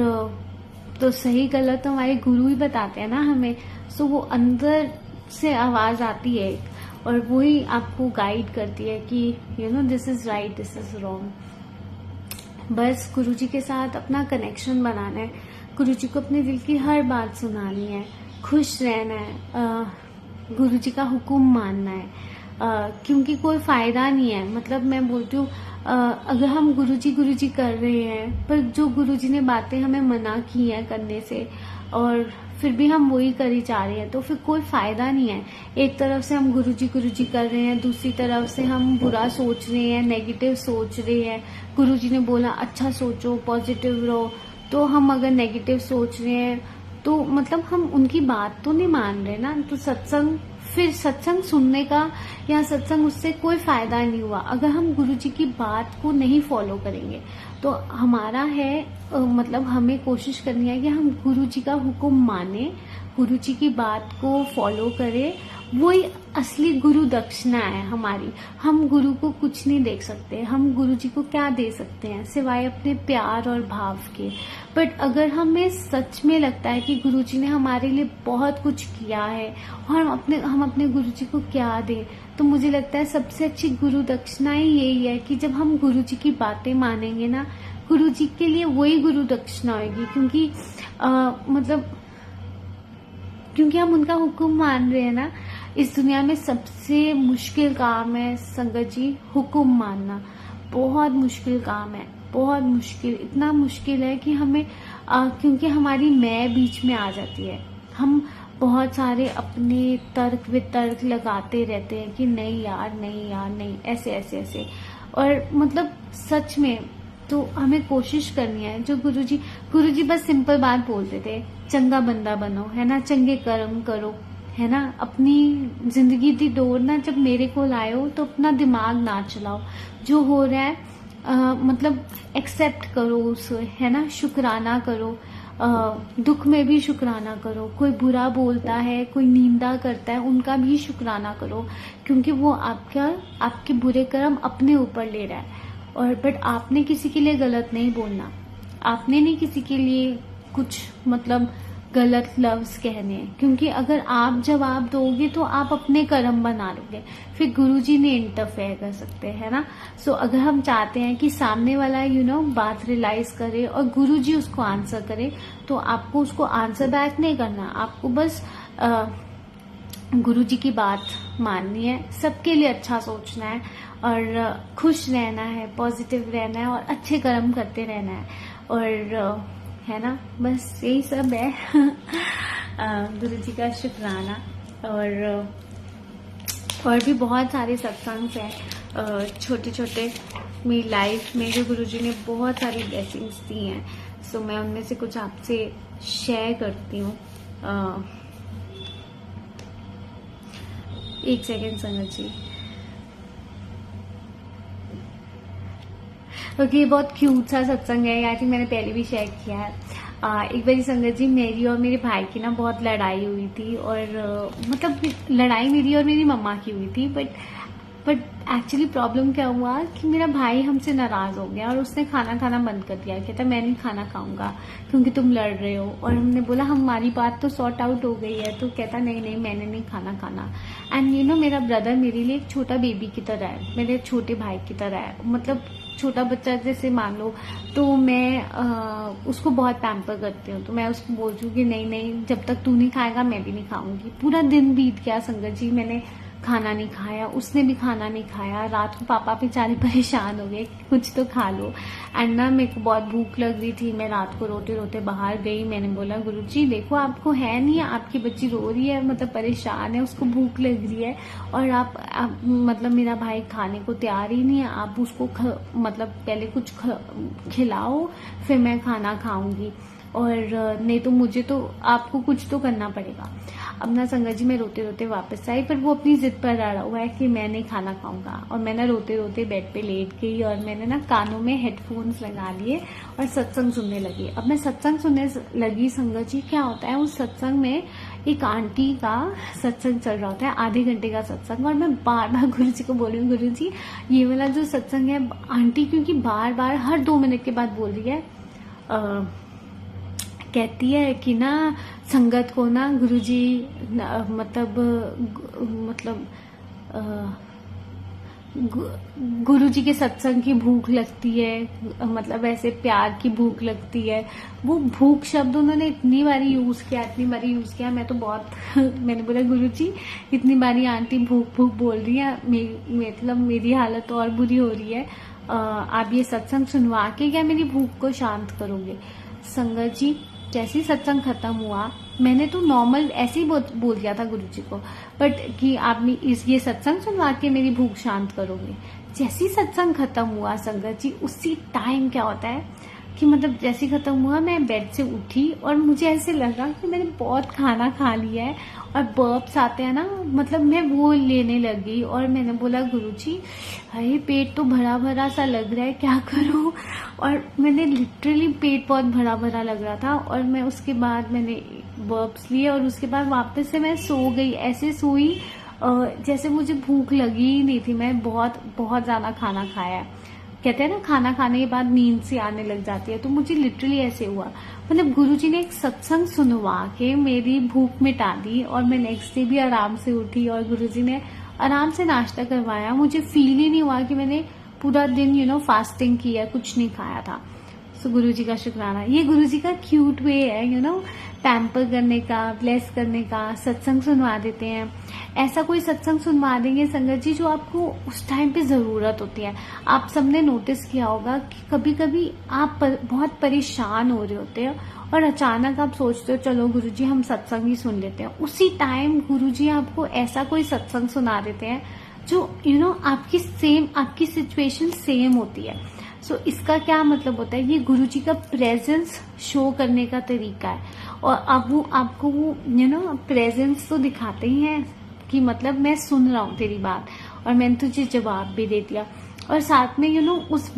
तो सही गलत तो हमारे गुरु ही बताते हैं ना हमें। सो वो अंदर से आवाज आती है और वही आपको गाइड करती है कि this is right, this is wrong. बस गुरुजी के साथ अपना कनेक्शन बनाना है, गुरुजी को अपने दिल की हर बात सुनानी है, खुश रहना है, गुरुजी का हुक्म मानना है। क्योंकि कोई फायदा नहीं है, मतलब मैं बोलती हूँ अगर हम गुरुजी कर रहे हैं, पर जो गुरुजी ने बातें हमें मना की हैं करने से, और फिर भी हम वही करी जा रहे हैं, तो फिर कोई फायदा नहीं है। एक तरफ से हम गुरुजी कर रहे हैं, दूसरी तरफ से हम बुरा सोच रहे हैं, नेगेटिव सोच रहे हैं। गुरुजी ने बोला अच्छा सोचो, पॉजिटिव रहो, तो हम अगर नेगेटिव सोच रहे हैं तो मतलब हम उनकी बात तो नहीं मान रहे ना। तो सत्संग सुनने का या सत्संग उससे कोई फायदा नहीं हुआ अगर हम गुरुजी की बात को नहीं फॉलो करेंगे। तो हमारा है मतलब हमें कोशिश करनी है कि हम गुरुजी का हुक्म माने, गुरुजी की बात को फॉलो करें वही असली गुरु दक्षिणा है हमारी। हम गुरु को कुछ नहीं दे सकते, हम गुरु जी को क्या दे सकते हैं सिवाय अपने प्यार और भाव के। बट अगर हमें सच में लगता है कि गुरु जी ने हमारे लिए बहुत कुछ किया है और हम अपने गुरु जी को क्या दें, तो मुझे लगता है सबसे अच्छी गुरु दक्षिणा ही यही है कि जब हम गुरु जी की बातें मानेंगे ना, गुरु जी के लिए वही गुरु दक्षिणा होगी। क्योंकि हम उनका हुक्म मान रहे हैं ना। इस दुनिया में सबसे मुश्किल काम है संगत जी, हुक्म मानना। बहुत मुश्किल काम है, बहुत मुश्किल, इतना मुश्किल है कि हमें क्योंकि हमारी मैं बीच में आ जाती है। हम बहुत सारे अपने तर्क वितर्क लगाते रहते हैं कि नहीं यार, नहीं यार, नहीं, ऐसे ऐसे ऐसे। और मतलब सच में तो हमें कोशिश करनी है। जो गुरुजी बस सिंपल बात बोलते थे, चंगा बंदा बनो, है ना, चंगे कर्म करो, है ना, अपनी जिंदगी दी डोर ना जब मेरे को लाओ तो अपना दिमाग ना चलाओ, जो हो रहा है मतलब एक्सेप्ट करो उसे, है ना, शुक्राना करो, दुख में भी शुक्राना करो। कोई बुरा बोलता है, कोई निंदा करता है, उनका भी शुक्राना करो, क्योंकि वो आपके बुरे कर्म अपने ऊपर ले रहा है। और बट आपने किसी के लिए गलत नहीं बोलना, आपने नहीं किसी के लिए कुछ मतलब गलत लफ्ज कहने हैं, क्योंकि अगर आप जवाब दोगे तो आप अपने कर्म बना लोगे, फिर गुरुजी ने इंटरफेयर कर सकते हैं ना। सो अगर हम चाहते हैं कि सामने वाला बात रियलाइज करे और गुरुजी उसको आंसर करे, तो आपको उसको आंसर बैक नहीं करना, आपको बस गुरुजी की बात माननी है, सबके लिए अच्छा सोचना है और खुश रहना है, पॉजिटिव रहना है और अच्छे कर्म करते रहना है। और है ना, बस यही सब है। गुरुजी का शुक्राना। और भी बहुत सारे सत्संग हैं छोटे छोटे मेरी लाइफ में जो गुरुजी ने बहुत सारी ब्लेसिंग्स दी हैं। सो मैं उनमें से कुछ आपसे शेयर करती हूँ। एक सेकेंड संगत जी। क्योंकि ये बहुत क्यूट सा सत्संग है, आई थिंक मैंने पहले भी शेयर किया है। एक बारी संगत जी, मेरी और मेरे भाई की ना बहुत लड़ाई हुई थी, और मतलब लड़ाई मेरी और मेरी मम्मा की हुई थी। बट एक्चुअली प्रॉब्लम क्या हुआ कि मेरा भाई हमसे नाराज हो गया और उसने खाना खाना बंद कर दिया। कहता मैं नहीं खाना खाऊंगा क्योंकि तुम लड़ रहे हो। और हमने बोला हमारी बात तो सॉर्ट आउट हो गई है, तो कहता नहीं मैंने नहीं खाना खाना। एंड मेरा ब्रदर मेरे लिए एक छोटा बेबी की तरह है, मेरे छोटे भाई की तरह है, मतलब छोटा बच्चा जैसे मान लो। तो मैं उसको बहुत पैम्पर करती हूँ, तो मैं उसको बोलती हूँ कि नहीं जब तक तू नहीं खाएगा मैं भी नहीं खाऊंगी। पूरा दिन बीत गया संगत जी, मैंने खाना नहीं खाया, उसने भी खाना नहीं खाया। रात को पापा बेचारे परेशान हो गए कुछ तो खा लो। एंड ना मेरे को बहुत भूख लग रही थी, मैं रात को रोते रोते बाहर गई। मैंने बोला गुरुजी देखो आपको है नहीं, आपकी बच्ची रो रही है, मतलब परेशान है, उसको भूख लग रही है और आप मतलब मेरा भाई खाने को तैयार ही नहीं है, आप उसको मतलब पहले कुछ खिलाओ फिर मैं खाना खाऊंगी, और नहीं तो मुझे तो आपको कुछ तो करना पड़ेगा। अब ना संगत जी मैं रोते रोते वापस आई, पर वो अपनी जिद पर अड़ा हुआ है कि मैं नहीं खाना खाऊंगा। और मैं ना रोते रोते बेड पे लेट गई और मैंने ना कानों में हेडफोन्स लगा लिए और सत्संग सुनने लगी। अब मैं सत्संग सुनने लगी संगत जी, क्या होता है उस सत्संग में एक आंटी का सत्संग चल रहा होता है, आधे घंटे का सत्संग। और मैं बार बार गुरु जी को बोल रही हूँ गुरु जी ये वाला जो सत्संग है, आंटी क्योंकि बार बार हर 2 मिनट के बाद बोल रही है, कहती है कि ना संगत को ना गुरुजी मतलब गुरुजी के सत्संग की भूख लगती है, मतलब ऐसे प्यार की भूख लगती है। वो भूख शब्द उन्होंने इतनी बारी यूज किया, मैं तो बहुत मैंने बोला गुरुजी इतनी बारी आंटी भूख भूख बोल रही है, मतलब मेरी हालत और बुरी हो रही है, आप ये सत्संग सुनवा के क्या मेरी भूख को शांत करोगे। संगत जी जैसे ही सत्संग खत्म हुआ, मैंने तो नॉर्मल ऐसे ही बोल दिया था गुरुजी को, बट कि आप ये सत्संग सुनवा के मेरी भूख शांत करोगे। जैसे ही सत्संग खत्म हुआ संगत जी, उसी टाइम क्या होता है कि मतलब जैसे ही खत्म हुआ मैं बेड से उठी और मुझे ऐसे लगा कि मैंने बहुत खाना खा लिया है और बर्प्स आते हैं ना, मतलब मैं वो लेने लगी। और मैंने बोला गुरुजी अरे पेट तो भरा भरा सा लग रहा है, क्या करूं। और मैंने लिटरली पेट बहुत भरा भरा लग रहा था, और मैं उसके बाद मैंने बर्प्स लिए और उसके बाद वापस से मैं सो गई। ऐसे सोई जैसे मुझे भूख लगी ही नहीं थी, मैं बहुत बहुत ज्यादा खाना खाया है। कहते हैं ना खाना खाने के बाद नींद सी आने लग जाती है, तो मुझे लिटरली ऐसे हुआ। मतलब गुरुजी ने एक सत्संग सुनवा के मेरी भूख मिटा दी और मैं नेक्स्ट डे भी आराम से उठी और गुरुजी ने आराम से नाश्ता करवाया। मुझे फील ही नहीं हुआ कि मैंने पूरा दिन फास्टिंग किया, कुछ नहीं खाया था। सो गुरुजी का शुक्राना। ये गुरुजी का क्यूट वे है पैम्पर करने का, ब्लेस करने का। सत्संग सुनवा देते हैं, ऐसा कोई सत्संग सुनवा देंगे संगत जी जो आपको उस टाइम पे जरूरत होती है। आप सबने नोटिस किया होगा कि कभी कभी आप बहुत परेशान हो रहे होते हैं और अचानक आप सोचते हो चलो गुरुजी हम सत्संग ही सुन लेते हैं। उसी टाइम गुरुजी आपको ऐसा कोई सत्संग सुना देते हैं जो आपकी सिचुएशन सेम होती है। सो इसका क्या मतलब होता है, ये गुरुजी का प्रेजेंस शो करने का तरीका है। और अब वो आपको वो प्रेजेंस तो दिखाते ही हैं कि मतलब मैं सुन रहा हूँ तेरी बात और मैंने तुझे जवाब भी दे दिया, और साथ में उस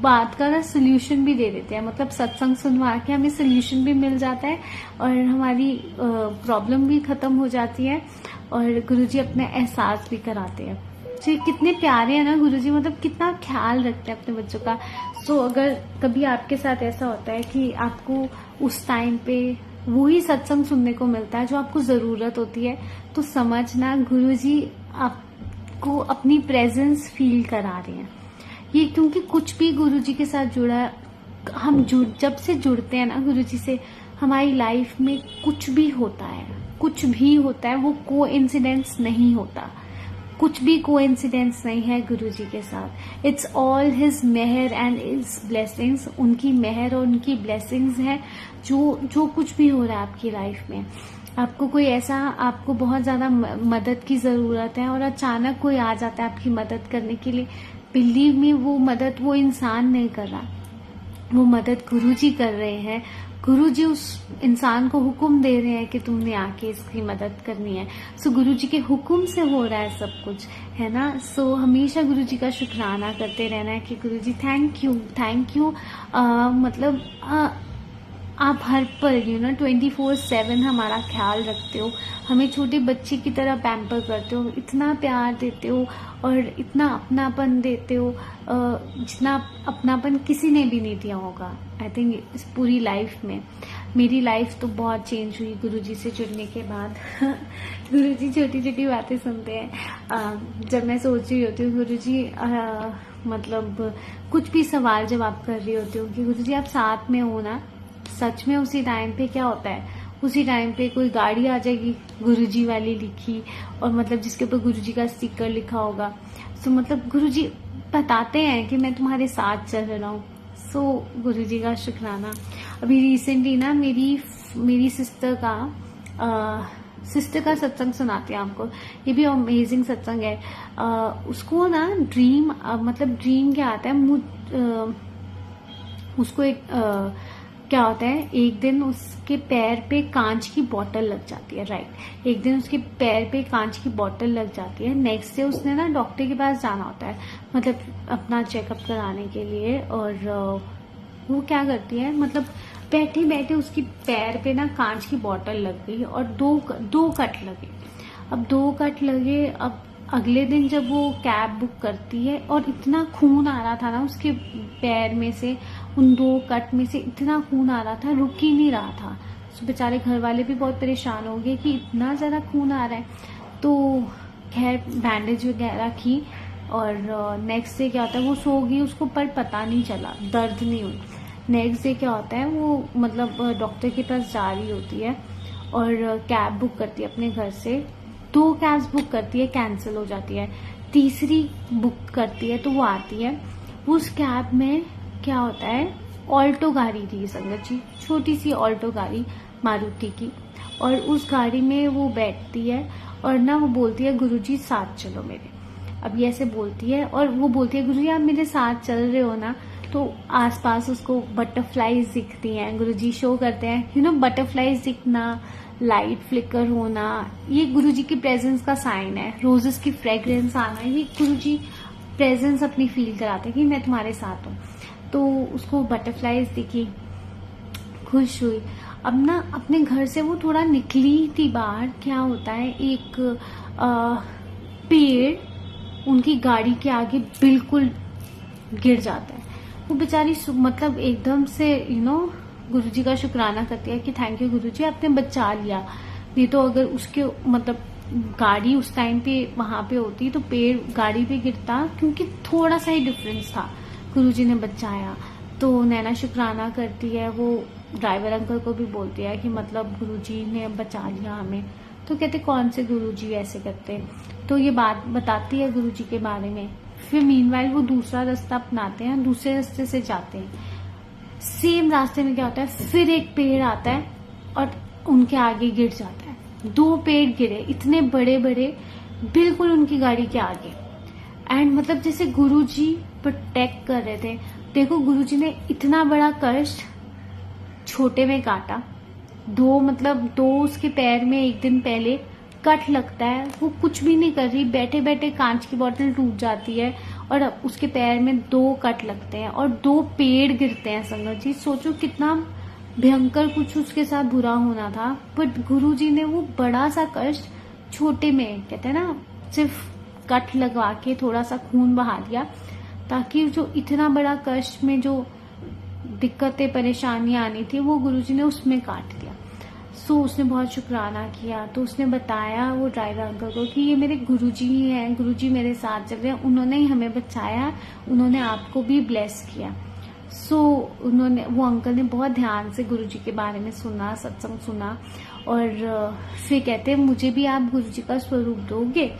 बात का ना सोल्यूशन भी दे देते हैं। मतलब सत्संग सुनवा के हमें सोल्यूशन भी मिल जाता है और हमारी प्रॉब्लम भी खत्म हो जाती है और गुरुजी अपना एहसास भी कराते हैं। तो ये कितने प्यारे हैं ना गुरुजी, मतलब कितना ख्याल रखते हैं अपने बच्चों का। सो अगर कभी आपके साथ ऐसा होता है कि आपको उस टाइम पे वही सत्संग सुनने को मिलता है जो आपको जरूरत होती है, तो समझना गुरुजी आपको अपनी प्रेजेंस फील करा रहे हैं। ये क्योंकि कुछ भी गुरुजी के साथ जुड़ा है, हम जब से जुड़ते हैं ना गुरुजी से, हमारी लाइफ में कुछ भी होता है वो कोइंसिडेंस नहीं होता। कुछ भी कोइंसिडेंस नहीं है गुरुजी के साथ। It's all his mehar and his blessings. उनकी मेहर और उनकी ब्लेसिंग्स है जो कुछ भी हो रहा है आपकी लाइफ में। आपको कोई ऐसा, आपको बहुत ज्यादा मदद की जरूरत है और अचानक कोई आ जाता है आपकी मदद करने के लिए। बिलीव मी, वो मदद वो इंसान नहीं कर रहा, वो मदद गुरुजी कर रहे हैं। गुरुजी उस इंसान को हुक्म दे रहे हैं कि तुमने आके इसकी मदद करनी है। सो गुरुजी के हुक्म से हो रहा है सब कुछ, है ना। सो हमेशा गुरुजी का शुक्राना करते रहना है कि गुरुजी थैंक यू। मतलब आप हर पल 24/7 हमारा ख्याल रखते हो, हमें छोटे बच्चे की तरह पैम्पर करते हो, इतना प्यार देते हो और इतना अपनापन देते हो जितना अपनापन किसी ने भी नहीं दिया होगा। आई थिंक इस पूरी लाइफ में मेरी लाइफ तो बहुत चेंज हुई गुरुजी से जुड़ने के बाद। गुरुजी छोटी छोटी बातें सुनते हैं। जब मैं सोच रही होती हूँ गुरुजी मतलब कुछ भी सवाल जवाब कर रही होती हूँ कि गुरुजी आप साथ में हो ना, सच में उसी टाइम पे क्या होता है, उसी टाइम पे कोई गाड़ी आ जाएगी गुरुजी वाली लिखी और मतलब जिसके ऊपर गुरुजी का स्टिकर लिखा होगा। सो मतलब गुरुजी बताते हैं कि मैं तुम्हारे साथ चल रहा हूँ। सो गुरुजी का शुक्राना। अभी रिसेंटली ना मेरी सिस्टर का सत्संग सुनाते हैं आपको। ये भी अमेजिंग सत्संग है। उसको ना ड्रीम क्या आता है, उसको एक क्या होता है, एक दिन उसके पैर पे कांच की बोतल लग जाती है। राइट, एक दिन उसके पैर पे कांच की बोतल लग जाती है। नेक्स्ट डे उसने ना डॉक्टर के पास जाना होता है, मतलब अपना चेकअप कराने के लिए। और वो क्या करती है, मतलब बैठे बैठे उसकी पैर पे ना कांच की बोतल लग गई और दो कट लगे। अब 2 कट लगे। अब अगले दिन जब वो कैब बुक करती है और इतना खून आ रहा था ना उसके पैर में से, उन 2 कट में से इतना खून आ रहा था, रुक ही नहीं रहा था। तो बेचारे घर वाले भी बहुत परेशान हो गए कि इतना ज्यादा खून आ रहा है। तो खैर बैंडेज वगैरह की और नेक्स्ट डे क्या होता है, वो सो गई, उसको पर पता नहीं चला, दर्द नहीं हुई। नेक्स्ट डे क्या होता है, वो मतलब डॉक्टर के पास जा रही होती है और कैब बुक करती है अपने घर से। 2 कैब्स बुक करती है, कैंसिल हो जाती है। तीसरी बुक करती है तो वो आती है। उस कैब में क्या होता है, ऑल्टो गाड़ी थी संगत जी, छोटी सी ऑल्टो गाड़ी मारुति की। और उस गाड़ी में वो बैठती है और ना वो बोलती है गुरुजी साथ चलो मेरे। अब ये ऐसे बोलती है और वो बोलती है गुरुजी आप मेरे साथ चल रहे हो ना। तो आसपास उसको बटरफ्लाईज दिखती हैं, गुरुजी शो करते हैं बटरफ्लाईज दिखना, लाइट फ्लिकर होना, ये गुरुजी की प्रेजेंस का साइन है। रोजेस की फ्रेग्रेंस आना, ये गुरुजी प्रेजेंस अपनी फील कराते हैं कि मैं तुम्हारे साथ हूँ। तो उसको बटरफ्लाईज दिखी, खुश हुई। अब ना अपने घर से वो थोड़ा निकली थी बाहर, क्या होता है एक पेड़ उनकी गाड़ी के आगे बिल्कुल गिर जाता है। वो बेचारी मतलब एकदम से गुरुजी का शुक्राना करती है कि थैंक यू गुरुजी, आपने बचा लिया, नहीं तो अगर उसके मतलब गाड़ी उस टाइम पे वहां पे होती तो पेड़ गाड़ी पे गिरता, क्योंकि थोड़ा सा ही डिफरेंस था, गुरुजी ने बचाया। तो नैना शुक्राना करती है, वो ड्राइवर अंकल को भी बोलती है कि मतलब गुरुजी ने बचा लिया हमें। तो कहते कौन से गुरुजी ऐसे करते, तो ये बात बताती है गुरुजी के बारे में। फिर मीनवाइल वो दूसरा रास्ता अपनाते हैं, दूसरे रास्ते से जाते हैं। सेम रास्ते में क्या होता है, फिर एक पेड़ आता है और उनके आगे गिर जाता है। 2 पेड़ गिरे, इतने बड़े बड़े, बिल्कुल उनकी गाड़ी के आगे। एंड मतलब जैसे गुरुजी प्रोटेक्ट कर रहे थे। देखो गुरुजी ने इतना बड़ा कष्ट छोटे में काटा। 2 उसके पैर में एक दिन पहले कट लगता है, वो कुछ भी नहीं कर रही, बैठे बैठे कांच की बोतल टूट जाती है और उसके पैर में 2 कट लगते हैं और 2 पेड़ गिरते हैं। संगत जी सोचो कितना भयंकर कुछ उसके साथ बुरा होना था, बट गुरुजी ने वो बड़ा सा कष्ट छोटे में, कहते हैं ना, सिर्फ कट लगवा के थोड़ा सा खून बहा दिया, ताकि जो इतना बड़ा कष्ट में जो दिक्कतें परेशानियां आनी थी वो गुरुजी ने उसमें काट दिया। सो उसने बहुत शुक्राना किया। तो उसने बताया वो ड्राइवर अंकल को कि ये मेरे गुरुजी ही हैं, गुरुजी मेरे साथ चल रहे हैं, उन्होंने ही हमें बचाया, उन्होंने आपको भी ब्लेस किया। सो वो अंकल ने बहुत ध्यान से गुरुजी के बारे में सुना, सत्संग सुना, और फिर कहते हैं मुझे भी आप गुरुजी का स्वरूप दोगे।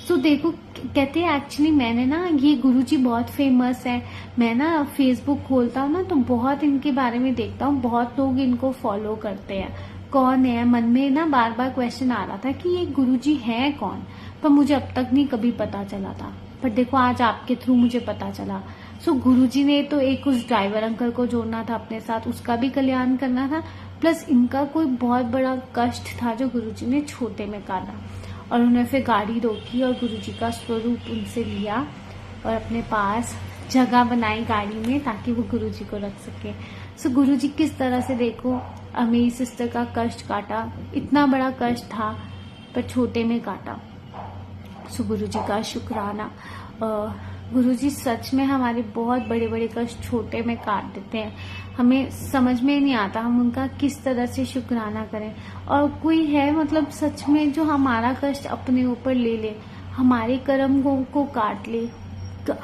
सो देखो कहते हैं एक्चुअली मैंने ना, ये गुरुजी बहुत फेमस है, मैं ना फेसबुक खोलता हूँ ना तो बहुत इनके बारे में देखता हूँ, बहुत लोग इनको फॉलो करते हैं, कौन है, मन में ना बार बार क्वेश्चन आ रहा था कि ये गुरुजी है कौन, पर मुझे अब तक नहीं कभी पता चला था, पर देखो आज आपके थ्रू मुझे पता चला। सो गुरुजी ने तो एक उस ड्राइवर अंकल को जोड़ना था अपने साथ, उसका भी कल्याण करना था, प्लस इनका कोई बहुत बड़ा कष्ट था जो गुरुजी ने छोटे में काटा, और उन्हें फिर गाड़ी रोकी और गुरुजी का स्वरूप उनसे लिया और अपने पास जगह बनाई गाड़ी में ताकि वो गुरुजी को रख सके। सो गुरुजी किस तरह से देखो मेरी सिस्टर का कष्ट काटा, इतना बड़ा कष्ट था पर छोटे में काटा। सो गुरुजी का शुक्राना। गुरुजी सच में हमारे बहुत बड़े बड़े कष्ट छोटे में काट देते हैं, हमें समझ में नहीं आता हम उनका किस तरह से शुक्राना करें। और कोई है मतलब सच में जो हमारा कष्ट अपने ऊपर ले ले, हमारे कर्म को काट ले, तो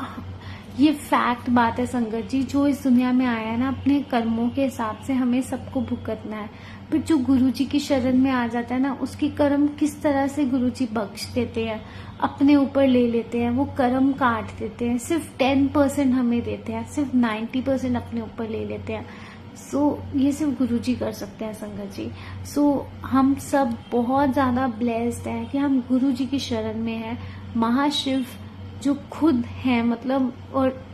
ये फैक्ट बात है संगत जी, जो इस दुनिया में आया है ना अपने कर्मों के हिसाब से हमें सबको भुगतना है, पर जो गुरुजी की शरण में आ जाता है ना उसके कर्म किस तरह से गुरुजी बख्श देते हैं, अपने ऊपर ले लेते हैं, वो कर्म काट देते हैं, सिर्फ 10% हमें देते हैं, सिर्फ 90% अपने ऊपर ले लेते हैं। सो ये सिर्फ गुरुजी कर सकते हैं संगत जी। सो हम सब बहुत ज्यादा ब्लेस्ड हैं कि हम गुरुजी की शरण में हैं। महाशिव जो खुद हैं मतलब, और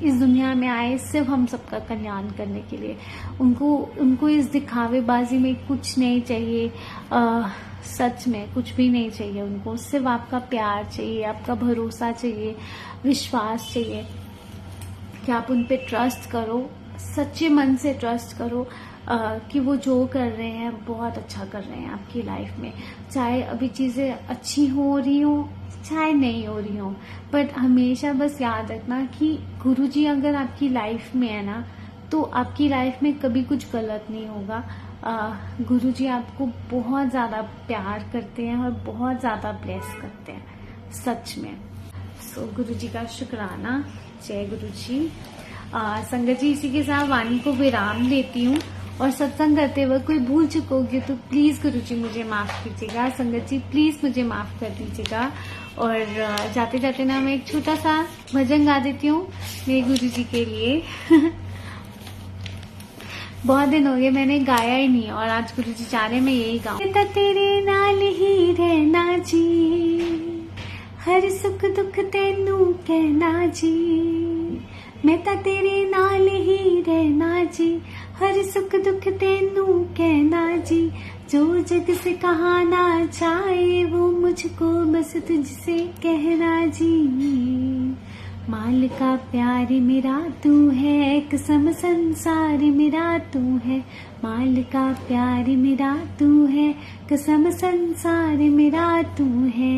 इस दुनिया में आए सिर्फ हम सबका कल्याण करने के लिए, उनको इस दिखावेबाजी में कुछ नहीं चाहिए, सच में कुछ भी नहीं चाहिए उनको, सिर्फ आपका प्यार चाहिए, आपका भरोसा चाहिए, विश्वास चाहिए कि आप उन पे ट्रस्ट करो, सच्चे मन से ट्रस्ट करो कि वो जो कर रहे हैं बहुत अच्छा कर रहे हैं आपकी लाइफ में, चाहे अभी चीजें अच्छी हो रही हो चाहे नहीं हो रही हो, बट हमेशा बस याद रखना कि गुरुजी अगर आपकी लाइफ में है ना तो आपकी लाइफ में कभी कुछ गलत नहीं होगा। गुरुजी आपको बहुत ज्यादा प्यार करते हैं और बहुत ज्यादा ब्लेस करते हैं सच में। सो गुरुजी का शुक्राना। जय गुरुजी। संगत जी इसी के साथ वाणी को विराम देती हूँ, और सत्संग करते वक्त कोई भूल चुकोगे तो प्लीज गुरुजी मुझे माफ कीजिएगा, संगत जी प्लीज मुझे माफ कर दीजिएगा। और जाते जाते ना मैं एक छोटा सा भजन गा देती हूँ मेरे गुरुजी के लिए। बहुत दिन हो गए मैंने गाया ही नहीं, और आज गुरुजी चाह रहे मैं यही गाऊं। तो तेरे नाल ही रहना जी, हर सुख दुख तेनू कहना जी, मैं तो तेरे नाल ही रहना जी, हर सुख दुख तेनू कहना जी, जो जग से कहाना चाहे वो मुझको बस तुझसे कहना जी, माल का प्यार मेरा तू है, कसम संसार मेरा तू है। माल का प्यार मेरा तू है, कसम संसार मेरा तू है।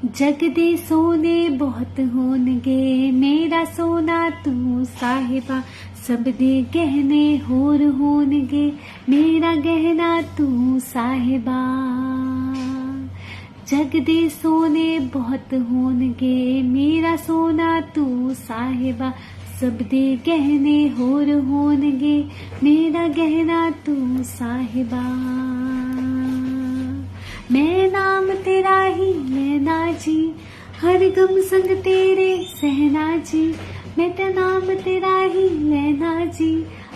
जग दे सोने बहुत होनगे, मेरा सोना तू साहिबा। सब दे गहने होर होनगे, मेरा गहना तू साहिबा। जग दे सोने बहुत होनगे, मेरा सोना तू साहिबा। सब दे गहने होर होनगे, मेरा गहना तू साहिबा। मैं नाम तेरा ही लेना जी, हर गम संग तेरे सहना जी। मैं तो नाम तेरा ही लेना जी,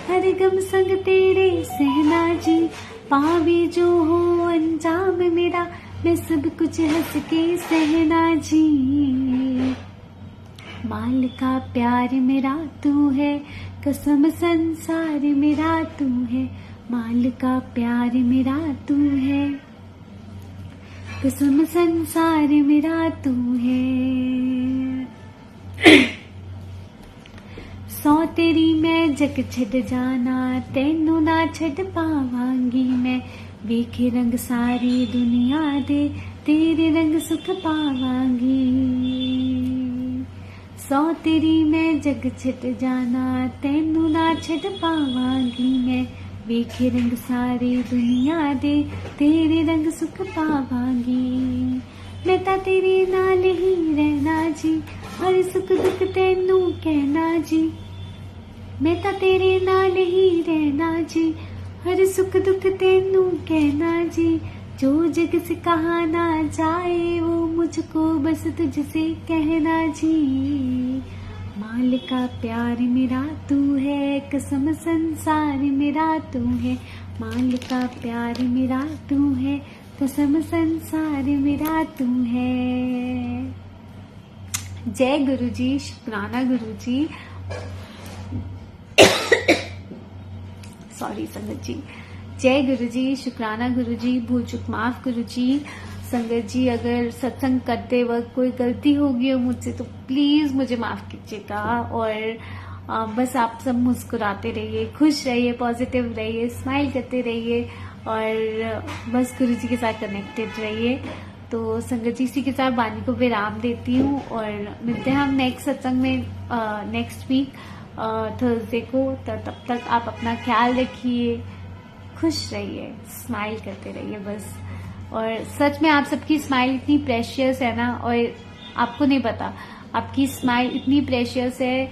हर गम संग तेरे सहना जी। पावे जो हो अंजाम मेरा, मैं सब कुछ हंस के सहना जी। माल का प्यार मेरा तू है, कसम संसार मेरा तू है। माल का प्यार मेरा तू है, कसम संसार मेरा तू है। सौ तेरी मैं जग छड़ जाना, तेनू ना छड़ पावांगी मैं। वेखे रंग सारी दुनिया दे, तेरे रंग सुख पावांगी। सौ तेरी मैं जग छड़ जाना, तेनू ना छड़ पावांगी मैं। वेखे रंग सारी दुनिया दे, तेरे रंग सुख पावांगी। मैं तां तेरे नाल ही रहना जी, हर सुख दुख तेनू कहना जी। मैं तां तेरे नाल ही रहना जी, हर सुख दुख तेनू कहना जी। जो जग से कहा ना जाए, वो मुझको बस तुझसे कहना जी। माल का प्यार मेरा तू है, कसम संसार मेरा तू है। माल का प्यार मेरा तू है, कसम संसार मेरा तू है। जय गुरु जी, शुक्राना गुरु जी। सॉरी संगत जी। जय गुरु जी, शुक्राना गुरु जी, भूल चूक माफ गुरु जी। संगत जी, अगर सत्संग करते वक्त कोई गलती होगी हो मुझसे तो प्लीज मुझे माफ कीजिएगा। और बस आप सब मुस्कुराते रहिए, खुश रहिए, पॉजिटिव रहिए, स्माइल करते रहिए और बस गुरु जी के साथ कनेक्टेड रहिए। तो संगत जी, इसी के साथ वाणी को विराम देती हूँ और मिलते हैं हम नेक्स्ट सत्संग में नेक्स्ट वीक थर्सडे को। तो तब तक आप अपना ख्याल रखिए, खुश रहिए, स्माइल करते रहिए बस। और सच में आप सबकी स्माइल इतनी प्रेशियस है ना, और आपको नहीं पता आपकी स्माइल इतनी प्रेशियस है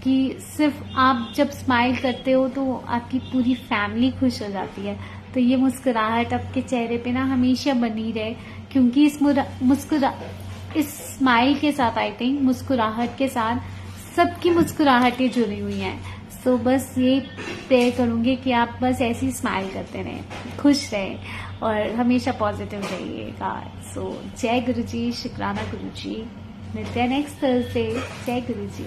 कि सिर्फ आप जब स्माइल करते हो तो आपकी पूरी फैमिली खुश हो जाती है। तो ये मुस्कुराहट आपके चेहरे पे ना हमेशा बनी रहे, क्योंकि इस स्माइल के साथ आई थिंक मुस्कुराहट के साथ सबकी मुस्कुराहटें जुड़ी हुई हैं। सो बस ये प्रे करूंगी कि आप बस ऐसी स्माइल करते रहें, खुश रहें और हमेशा पॉजिटिव रहिएगा। सो जय गुरु जी, शुक्राना गुरु जी। मिलते हैं नेक्स्ट थर्सडे। जय गुरु जी।